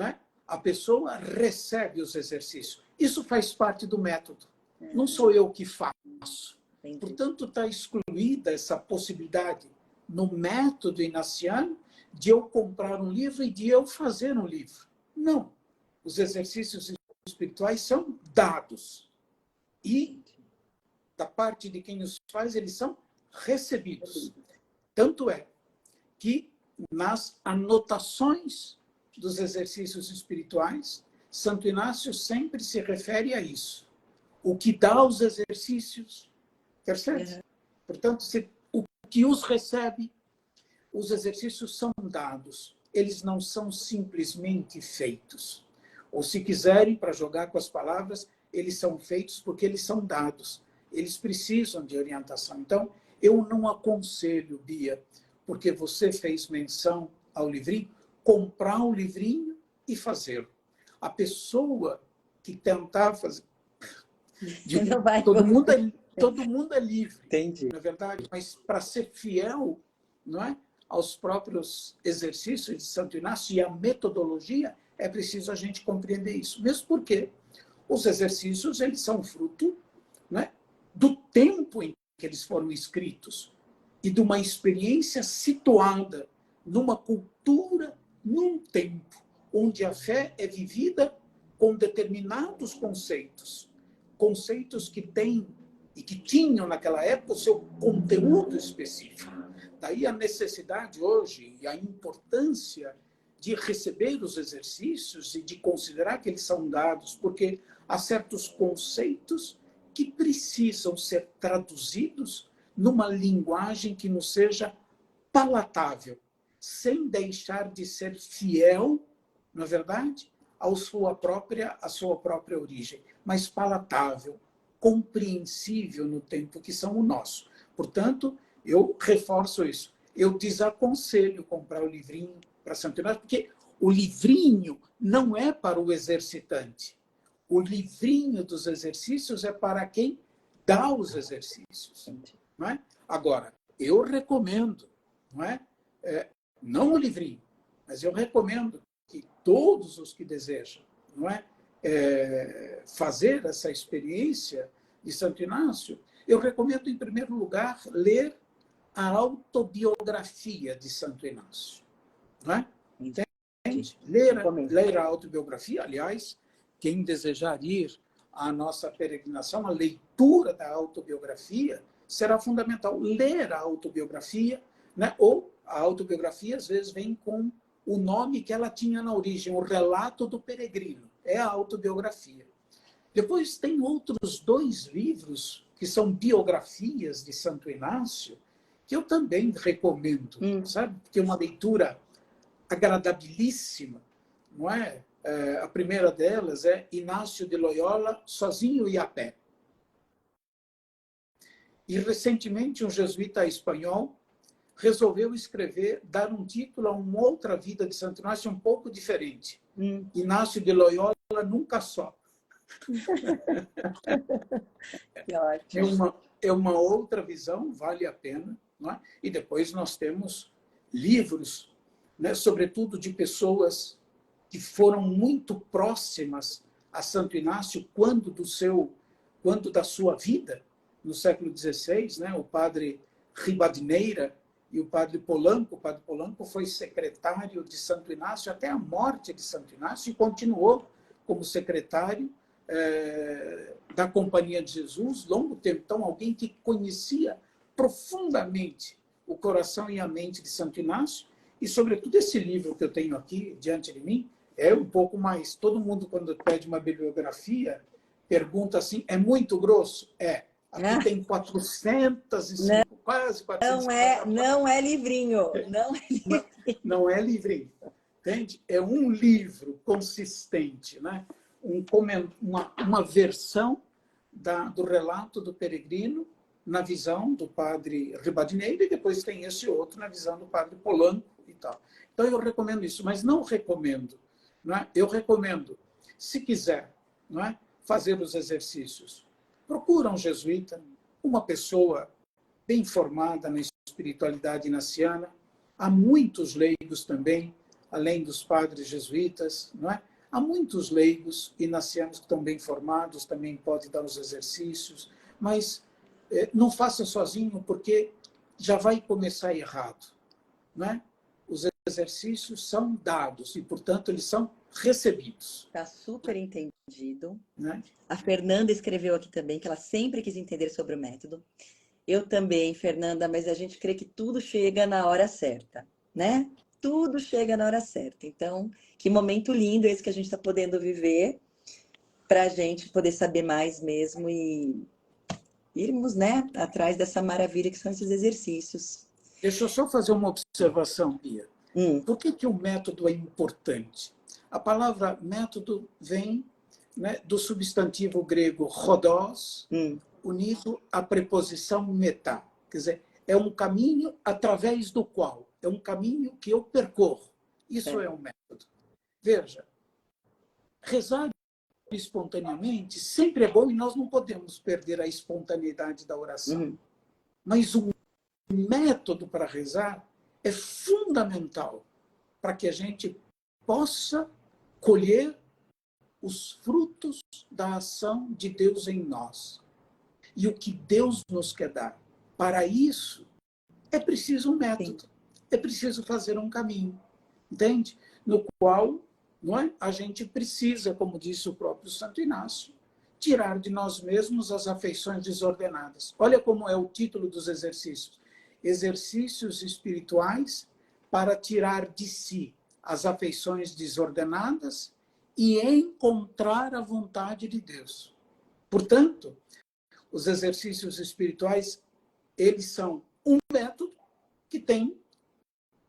é? A pessoa recebe os exercícios. Isso faz parte do método. Não sou eu que faço. Entendi. Portanto, está excluída essa possibilidade no método inaciano de eu comprar um livro e de eu fazer um livro. Não. Os exercícios espirituais são dados. E, da parte de quem os faz, eles são recebidos. Tanto é que, nas anotações dos exercícios espirituais, Santo Inácio sempre se refere a isso. O que dá os exercícios, percebe? Portanto, o que os recebe, os exercícios são dados. Eles não são simplesmente feitos. Ou, se quiserem, para jogar com as palavras, eles são feitos porque eles são dados. Eles precisam de orientação. Então, eu não aconselho, Bia, porque você fez menção ao livrinho, comprar um livrinho e fazê-lo. A pessoa que tentar fazer... Todo mundo é livre, Entendi. na verdade, mas para ser fiel, não é, aos próprios exercícios de Santo Inácio e a metodologia, é preciso a gente compreender isso. Mesmo porque os exercícios, eles são fruto, não é, do tempo em que eles foram escritos e de uma experiência situada numa cultura, num tempo onde a fé é vivida com determinados conceitos. Conceitos que têm e que tinham naquela época o seu conteúdo específico. Daí a necessidade hoje e a importância de receber os exercícios e de considerar que eles são dados, porque há certos conceitos que precisam ser traduzidos numa linguagem que nos seja palatável, sem deixar de ser fiel, não é verdade, à sua própria origem, mas palatável, compreensível no tempo que são o nosso. Portanto, eu reforço isso. Eu desaconselho comprar o livrinho para Santo Inácio, porque o livrinho não é para o exercitante. O livrinho dos exercícios é para quem dá os exercícios. Não é? Agora, eu recomendo, não o livrinho, mas eu recomendo que todos os que desejam, fazer essa experiência de Santo Inácio, eu recomendo, em primeiro lugar, ler a autobiografia de Santo Inácio. Não é? Entende? Ler a autobiografia, aliás, quem desejar ir à nossa peregrinação, a leitura da autobiografia será fundamental. Ler a autobiografia, ou A autobiografia, às vezes, vem com o nome que ela tinha na origem, o relato do peregrino. É a autobiografia. Depois tem outros 2 livros, que são biografias de Santo Inácio, que eu também recomendo, sabe? Porque é uma leitura agradabilíssima, não é? A primeira delas é Inácio de Loyola, Sozinho e a Pé. E, recentemente, um jesuíta espanhol resolveu escrever, dar um título a uma outra vida de Santo Inácio um pouco diferente. Inácio de Loyola Nunca Só. Que ótimo. É uma outra visão, vale a pena. Não é? E depois nós temos livros, né, sobretudo de pessoas que foram muito próximas a Santo Inácio quando da sua vida, no século XVI, né, o padre Ribadeneyra e o padre Polanco. O padre Polanco foi secretário de Santo Inácio até a morte de Santo Inácio e continuou como secretário da Companhia de Jesus, longo tempo. Então, alguém que conhecia profundamente o coração e a mente de Santo Inácio, e, sobretudo, esse livro que eu tenho aqui diante de mim, é um pouco mais... Todo mundo, quando pede uma bibliografia, pergunta assim, é muito grosso? É. Aqui tem 405, quase 450 páginas. Não é livrinho. Não é livrinho. Entende? É um livro consistente, né? Uma versão do relato do peregrino na visão do padre Ribadeneyra, e depois tem esse outro na visão do padre Polanco e tal. Então, eu recomendo isso, mas não recomendo. Não é? Eu recomendo, se quiser, não é? Fazer os exercícios. Procura um jesuíta, uma pessoa bem formada na espiritualidade inaciana. Há muitos leigos também, além dos padres jesuítas, não é? Há muitos leigos inacianos que estão bem formados, também podem dar os exercícios, mas não faça sozinho, porque já vai começar errado. Não é? Os exercícios são dados e, portanto, eles são recebidos. Está super entendido. Né? A Fernanda escreveu aqui também que ela sempre quis entender sobre o método. Eu também, Fernanda, mas a gente crê que tudo chega na hora certa, né? Tudo chega na hora certa. Então, que momento lindo esse que a gente está podendo viver para a gente poder saber mais mesmo e irmos, né, atrás dessa maravilha que são esses exercícios. Deixa eu só fazer uma observação, Bia. Por que o método é importante? A palavra método vem, né, do substantivo grego rodós, unido à preposição metá. Quer dizer, é um caminho através do qual, é um caminho que eu percorro. Isso é um método. Veja, rezar espontaneamente sempre é bom e nós não podemos perder a espontaneidade da oração. Mas o método para rezar é fundamental para que a gente possa colher os frutos da ação de Deus em nós. E o que Deus nos quer dar. Para isso, é preciso um método. Sim. É preciso fazer um caminho. Entende? No qual, não é? A gente precisa, como disse o próprio Santo Inácio, tirar de nós mesmos as afeições desordenadas. Olha como é o título dos exercícios. Exercícios espirituais para tirar de si as afeições desordenadas e encontrar a vontade de Deus. Portanto, os exercícios espirituais, eles são um método que tem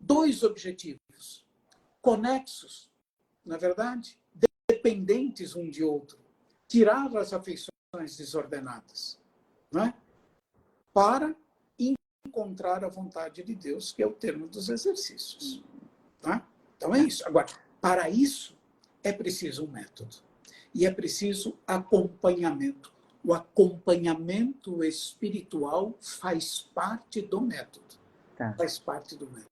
2 objetivos, conexos, na verdade, dependentes um de outro. Tirar as afeições desordenadas, não é? Para encontrar a vontade de Deus, que é o termo dos exercícios. Tá? Então é isso. Agora, para isso, é preciso um método. E é preciso acompanhamento. O acompanhamento espiritual faz parte do método. Tá. Faz parte do método.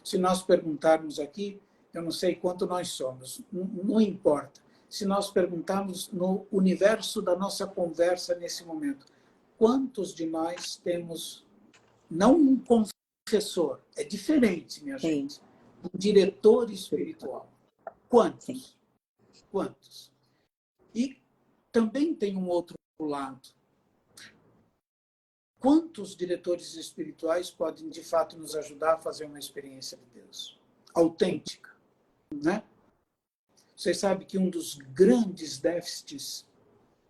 Se nós perguntarmos aqui, eu não sei quanto nós somos, não importa. Se nós perguntarmos no universo da nossa conversa nesse momento, quantos de nós temos, não um confessor, é diferente, minha gente, um diretor espiritual? Quantos? Quantos? E também tem um outro lado. quantos diretores espirituais podem, de fato, nos ajudar a fazer uma experiência de Deus autêntica, né? Vocês sabem que um dos grandes déficits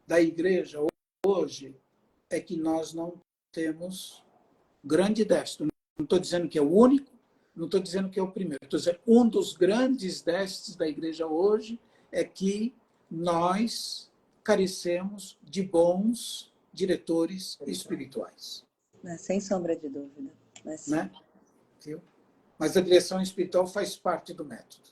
da igreja hoje é que nós não temos grande déficit. Não estou dizendo que é o único, não estou dizendo que é o primeiro. Estou dizendo que um dos grandes déficits da igreja hoje é que nós carecemos de bons diretores espirituais. Sem sombra de dúvida. Né? Viu? Mas a direção espiritual faz parte do método.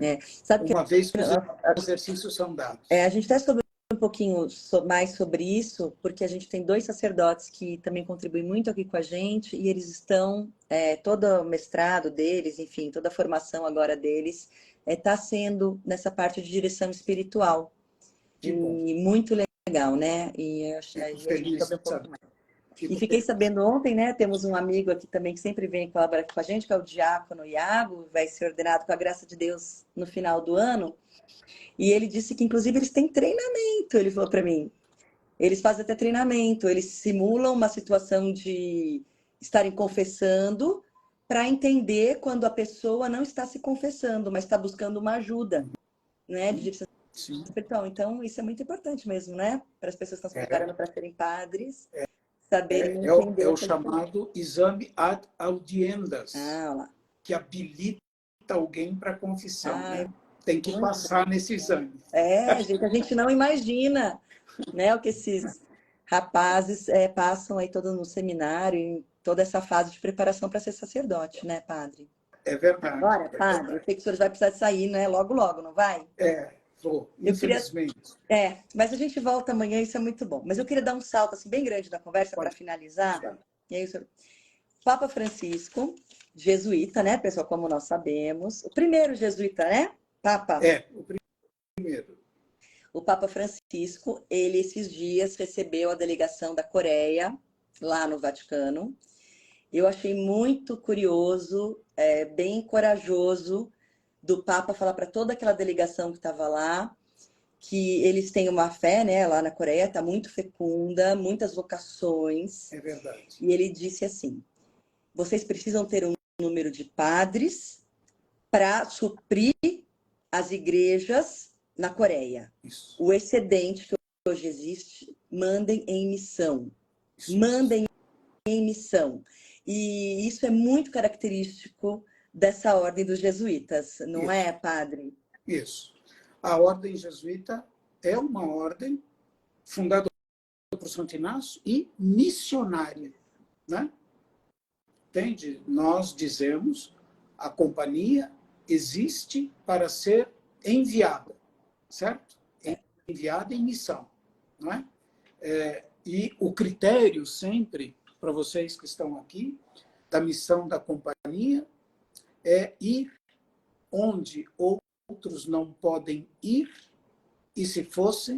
Sabe uma que vez que os exercícios são dados. A gente até soube um pouquinho mais sobre isso, porque a gente tem 2 sacerdotes que também contribuem muito aqui com a gente, e eles estão, todo o mestrado deles, enfim, toda a formação agora deles, está sendo nessa parte de direção espiritual. Que bom. E muito legal, né? E a gente soube um pouco mais. E fiquei sabendo ontem, né? Temos um amigo aqui também que sempre vem colaborar com a gente, que é o diácono Iago, vai ser ordenado com a graça de Deus no final do ano. E ele disse que, inclusive, eles têm treinamento, ele falou para mim. Eles fazem até treinamento, eles simulam uma situação de estarem confessando para entender quando a pessoa não está se confessando, mas está buscando uma ajuda, né? De direção espiritual. Então, isso é muito importante mesmo, né? Para as pessoas que estão se preparando para serem padres. Saberem entender. É o chamado exame ad audiendas, que habilita alguém para a confissão. Né? Tem que passar nesse exame. Gente, a gente não imagina, né, o que esses rapazes passam aí todo no seminário, em toda essa fase de preparação para ser sacerdote, né, padre? É verdade. Agora, padre, eu sei que o senhor vai precisar sair, né, logo, não vai? Vou, infelizmente. Mas a gente volta amanhã, isso é muito bom. Mas eu queria dar um salto assim, bem grande na conversa para finalizar. E aí, Papa Francisco, jesuíta, né, pessoal, como nós sabemos. O primeiro jesuíta, né, Papa? O primeiro. O Papa Francisco, ele esses dias recebeu a delegação da Coreia, lá no Vaticano. Eu achei muito curioso, bem corajoso, do Papa falar para toda aquela delegação que estava lá, que eles têm uma fé, né, lá na Coreia, está muito fecunda, muitas vocações. É verdade. E ele disse assim, vocês precisam ter um número de padres para suprir as igrejas na Coreia. Isso. O excedente que hoje existe, mandem em missão. Isso. Mandem em missão. E isso é muito característico dessa ordem dos jesuítas, não é, padre? Isso. A ordem jesuíta é uma ordem fundada por Santo Inácio e missionária, né? Entende? Nós dizemos a companhia existe para ser enviada, certo? Enviada em missão, não é? E o critério sempre, para vocês que estão aqui, da missão da companhia é ir onde outros não podem ir e, se fossem,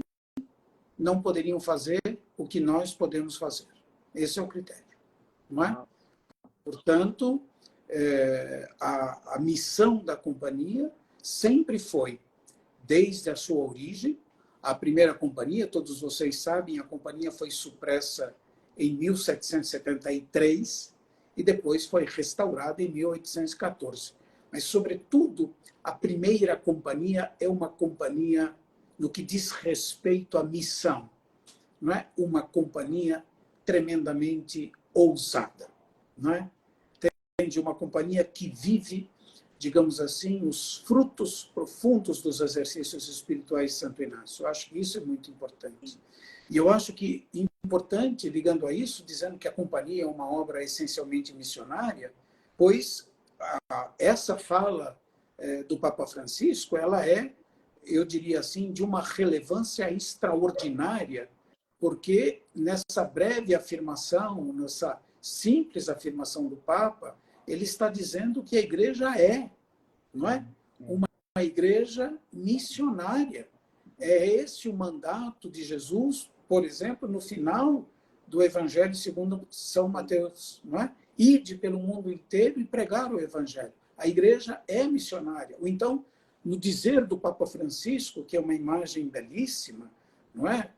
não poderiam fazer o que nós podemos fazer. Esse é o critério, não é? Portanto, a missão da companhia sempre foi, desde a sua origem, a primeira companhia, todos vocês sabem, a companhia foi supressa em 1773 e depois foi restaurada em 1814. Mas, sobretudo, a primeira companhia é uma companhia no que diz respeito à missão. Não é uma companhia tremendamente ousada. Não é? Tem uma companhia que vive, digamos assim, os frutos profundos dos exercícios espirituais de Santo Inácio. Eu acho que isso é muito importante. E eu acho que importante, ligando a isso, dizendo que a companhia é uma obra essencialmente missionária, pois essa fala do Papa Francisco, ela é, eu diria assim, de uma relevância extraordinária, porque nessa breve afirmação, nessa simples afirmação do Papa, ele está dizendo que a igreja não é? Uma igreja missionária. É esse o mandato de Jesus, por exemplo, no final do Evangelho segundo São Mateus, não é? Ide pelo mundo inteiro e pregar o Evangelho. A igreja é missionária. Ou então, no dizer do Papa Francisco, que é uma imagem belíssima, não é?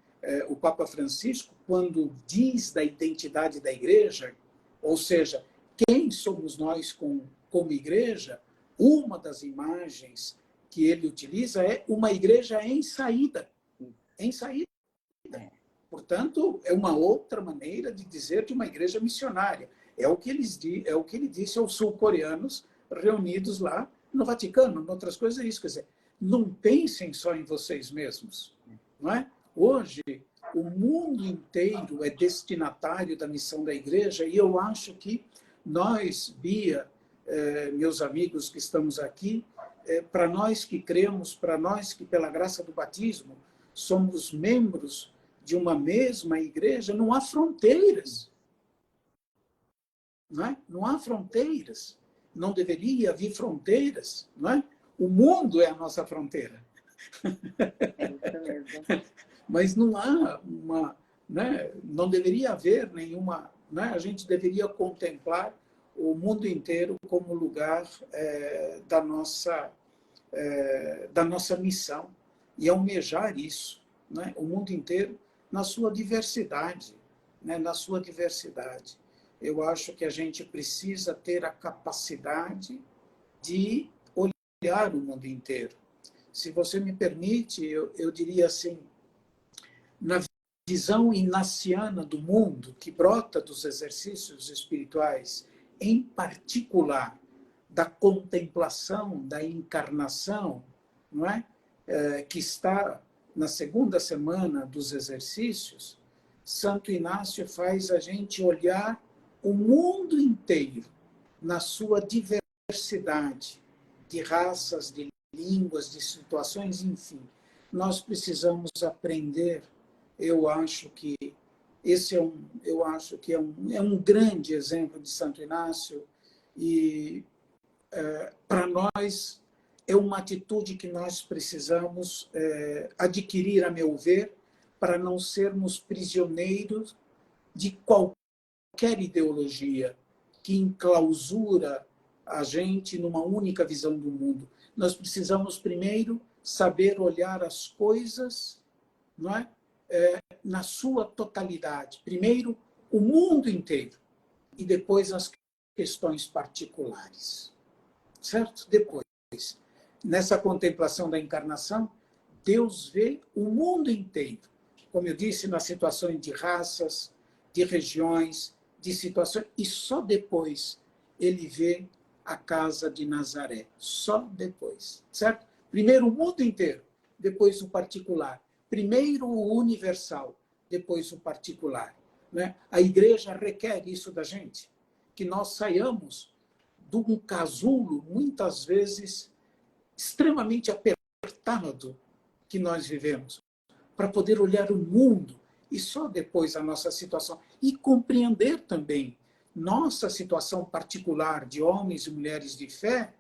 o Papa Francisco, quando diz da identidade da igreja, ou seja, quem somos nós como igreja, uma das imagens que ele utiliza é uma igreja em saída. Em saída. Portanto, é uma outra maneira de dizer de uma igreja missionária. É o que ele disse aos sul-coreanos reunidos lá no Vaticano. Em outras coisas é isso. Quer dizer, não pensem só em vocês mesmos. Não é? Hoje, o mundo inteiro é destinatário da missão da igreja e eu acho que nós, Bia, meus amigos que estamos aqui, para nós que cremos, para nós que, pela graça do batismo, somos membros de uma mesma igreja, não há fronteiras. Não é? Não há fronteiras. Não deveria haver fronteiras. Não é? O mundo é a nossa fronteira. É isso mesmo. Mas não há uma... Né? Não deveria haver nenhuma... Né? A gente deveria contemplar o mundo inteiro como lugar da nossa missão e almejar isso. Né? O mundo inteiro na sua diversidade. Né? Na sua diversidade. Eu acho que a gente precisa ter a capacidade de olhar o mundo inteiro. Se você me permite, eu diria assim, na visão inaciana do mundo, que brota dos exercícios espirituais, em particular da contemplação da encarnação, não é? Que está na segunda semana dos exercícios, Santo Inácio faz a gente olhar o mundo inteiro na sua diversidade de raças, de línguas, de situações, enfim. Nós precisamos aprender. Eu acho que esse é um grande exemplo de Santo Inácio e para nós é uma atitude que nós precisamos adquirir, a meu ver, para não sermos prisioneiros de qualquer ideologia que enclausura a gente numa única visão do mundo. Nós precisamos, primeiro, saber olhar as coisas, não é? Na sua totalidade. Primeiro, o mundo inteiro, e depois as questões particulares. Certo? Depois, nessa contemplação da encarnação, Deus vê o mundo inteiro. Como eu disse, nas situações de raças, de regiões, de situações, e só depois ele vê a casa de Nazaré. Só depois, certo? Primeiro o mundo inteiro, depois o particular. Primeiro o universal, depois o particular. Né? A igreja requer isso da gente, que nós saiamos de um casulo, muitas vezes, extremamente apertado que nós vivemos, para poder olhar o mundo e só depois a nossa situação. E compreender também nossa situação particular de homens e mulheres de fé,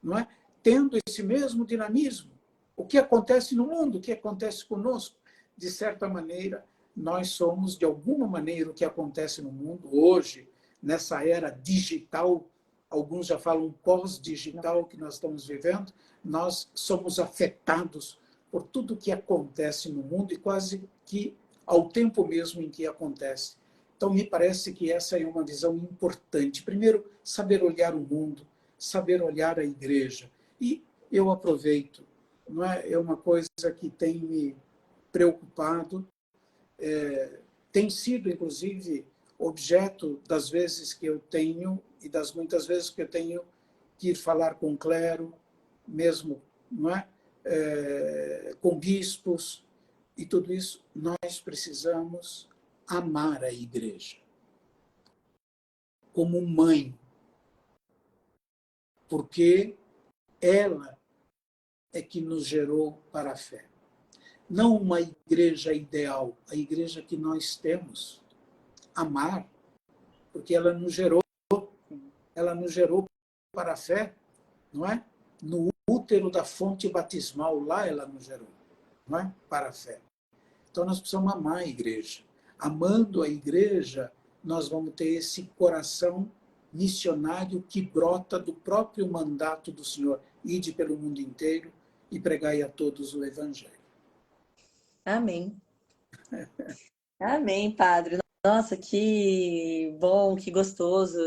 não é? Tendo esse mesmo dinamismo. O que acontece no mundo, o que acontece conosco. De certa maneira, nós somos, de alguma maneira, o que acontece no mundo hoje, nessa era digital, alguns já falam pós-digital que nós estamos vivendo, nós somos afetados por tudo que acontece no mundo e quase que ao tempo mesmo em que acontece. Então, me parece que essa é uma visão importante. Primeiro, saber olhar o mundo, saber olhar a igreja. E eu aproveito, não é? É uma coisa que tem me preocupado, tem sido, inclusive, objeto das vezes que eu tenho e das muitas vezes que eu tenho que ir falar com o clero, mesmo, não é? Com bispos e tudo isso. Nós precisamos amar a igreja como mãe, porque ela é que nos gerou para a fé. Não uma igreja ideal, a igreja que nós temos. Amar, porque ela nos gerou para a fé, não é? No útero da fonte batismal, lá ela nos gerou, não é? Para a fé. Então nós precisamos amar a igreja. Amando a igreja, nós vamos ter esse coração missionário que brota do próprio mandato do Senhor. Ide pelo mundo inteiro e pregai a todos o Evangelho. Amém. Amém, Padre. Nossa, que bom, que gostoso.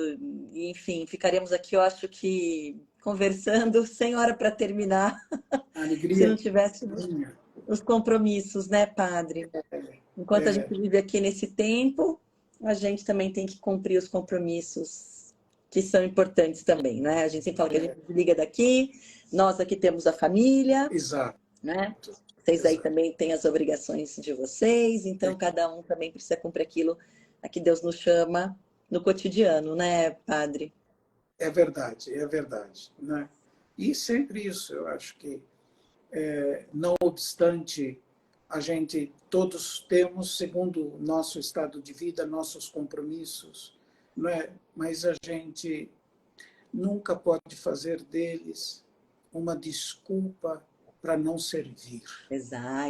Enfim, ficaremos aqui, eu acho que conversando sem hora para terminar, A se alegria não é tivéssemos minha. os compromissos, né, Padre? Enquanto a gente É, vive aqui nesse tempo, a gente também tem que cumprir os compromissos que são importantes também, né? A gente sempre fala que a gente liga daqui, nós aqui temos a família, exato, né? Vocês aí exato. também têm as obrigações de vocês, então cada um também precisa cumprir aquilo a que Deus nos chama no cotidiano, né, Padre? É verdade, é verdade. Né? E sempre isso, eu acho que, não obstante, a gente, todos temos, segundo o nosso estado de vida, nossos compromissos, não é? Mas a gente nunca pode fazer deles uma desculpa para não servir.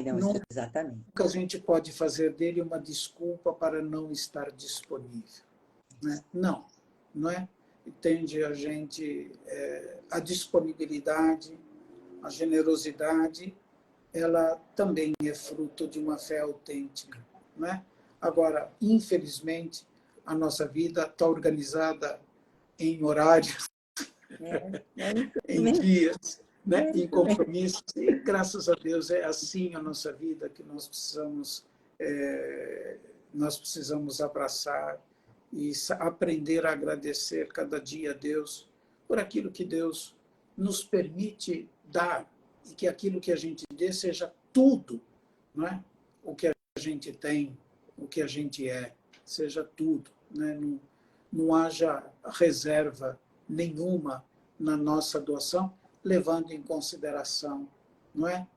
Não, isso exatamente. Nunca a gente pode fazer dele uma desculpa para não estar disponível. Né? Não, não é? Entende a gente, a disponibilidade, a generosidade, ela também é fruto de uma fé autêntica. Não é? Agora, infelizmente, a nossa vida está organizada em horários, É isso em mesmo. dias, né? É Em isso mesmo. compromissos. E, graças a Deus, é assim a nossa vida que nós precisamos abraçar e aprender a agradecer cada dia a Deus por aquilo que Deus nos permite dar e que aquilo que a gente dê seja tudo, não é? O que a gente tem, o que a gente é, seja tudo, né? Não haja reserva nenhuma na nossa doação, levando em consideração, não é,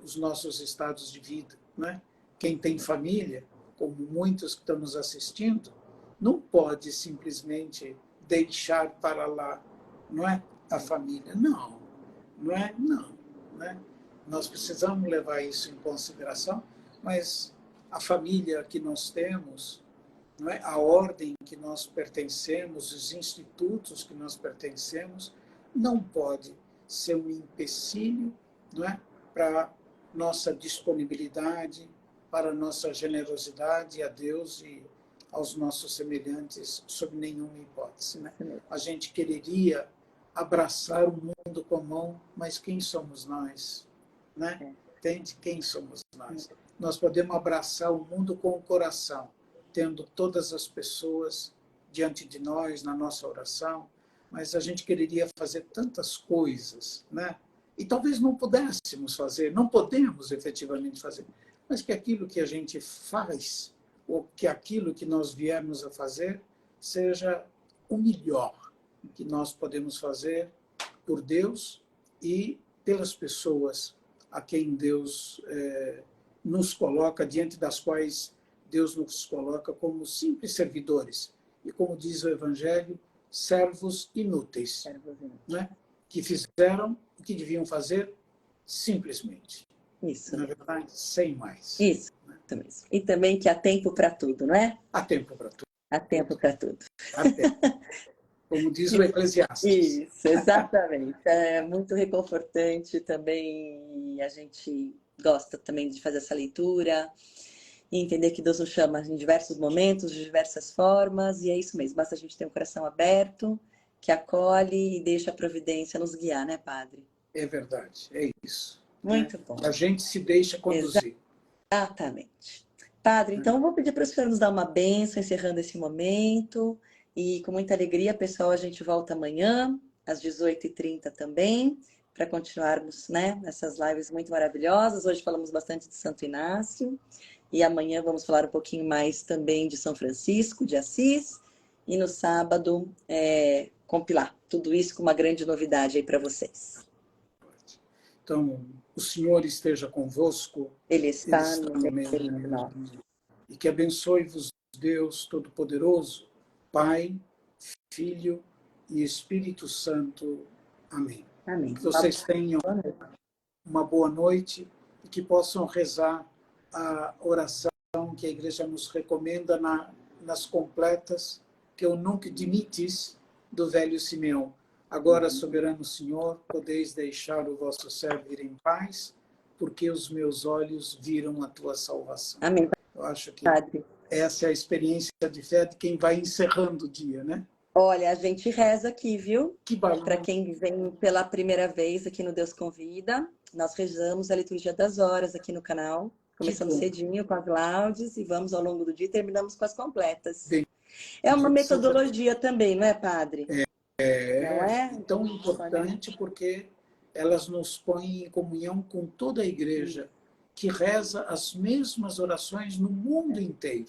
os nossos estados de vida, não é? Quem tem família, como muitos que estão nos assistindo, não pode simplesmente deixar para lá, não é, a família. Não, não é, não, não é? Nós precisamos levar isso em consideração, mas a família que nós temos, não é? A ordem que nós pertencemos, os institutos que nós pertencemos, não pode ser um empecilho, não é? Para nossa disponibilidade, para nossa generosidade a Deus e aos nossos semelhantes, sob nenhuma hipótese. Né? A gente quereria abraçar o mundo com a mão, mas quem somos nós? Né? Entende? Quem somos nós? Nós podemos abraçar o mundo com o coração, tendo todas as pessoas diante de nós, na nossa oração, mas a gente quereria fazer tantas coisas, né? E talvez não pudéssemos fazer, não podemos efetivamente fazer, mas que aquilo que a gente faz, ou que aquilo que nós viemos a fazer, seja o melhor que nós podemos fazer por Deus e pelas pessoas a quem Deus nos coloca, diante das quais Deus nos coloca como simples servidores. E como diz o Evangelho, servos inúteis, né? Que fizeram o que deviam fazer simplesmente. Isso. Na verdade, sem mais. Isso, né? mesmo. E também que há tempo para tudo, não é? Há tempo para tudo. Há tempo para tudo. Há tempo. Como diz o Eclesiastes. Isso, exatamente. É muito reconfortante também. A gente gosta também de fazer essa leitura e entender que Deus nos chama em diversos momentos, de diversas formas, e é isso mesmo. Basta a gente ter um coração aberto, que acolhe e deixa a providência nos guiar, né, Padre? É verdade, é isso. Muito bom. A gente se deixa conduzir. Exatamente. Padre, então eu vou pedir para o senhor nos dar uma bênção, encerrando esse momento. E com muita alegria, pessoal, a gente volta amanhã, às 18h30 também, para continuarmos, né, nessas lives muito maravilhosas. Hoje falamos bastante de Santo Inácio. E amanhã vamos falar um pouquinho mais também de São Francisco de Assis. E no sábado, compilar tudo isso com uma grande novidade aí para vocês. Então, o Senhor esteja convosco. Ele está no meio de nós. E que abençoe-vos Deus Todo-Poderoso, Pai, Filho e Espírito Santo. Amém. Amém. Que vocês tenham uma boa noite e que possam rezar a oração que a Igreja nos recomenda nas completas, que eu nunca dimitis, do velho Simeão. Agora, soberano Senhor, podeis deixar o vosso servo ir em paz, porque os meus olhos viram a tua salvação. Amém, Eu acho que Padre. essa é a experiência de fé de quem vai encerrando o dia, né? Olha, a gente reza aqui, viu? Que bom. Para quem vem pela primeira vez aqui no Deus Convida, nós rezamos a liturgia das horas aqui no canal. Começamos cedinho com as laudes e vamos ao longo do dia e terminamos com as completas. É uma metodologia também, não é, Padre? Não é? Tão importante porque elas nos põem em comunhão com toda a igreja, que reza as mesmas orações no mundo inteiro,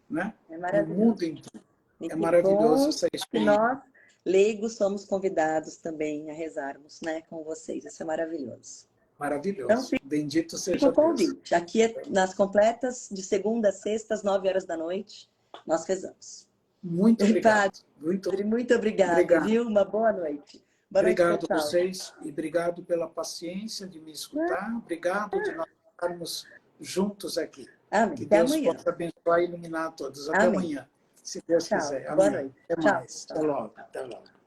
né? É maravilhoso. No mundo inteiro. E É maravilhoso essa que experiência. nós, leigos, somos convidados também a rezarmos, né, com vocês. Isso é maravilhoso. Maravilhoso. Então, Bendito seja fica o Deus. convite. Aqui, nas completas, de segunda a sexta, às 9 horas da noite, nós rezamos. Muito obrigado. Padre, muito obrigada, viu? Uma boa noite. Boa Obrigado noite, a vocês e obrigado pela paciência de me escutar. Obrigado de nós estarmos juntos aqui. Amém. Que Até Deus amanhã. possa abençoar e iluminar a todos. Até Amém. amanhã, se Deus Tchau. quiser. Boa Amém. noite. Até Tchau. mais. Até logo. Até logo.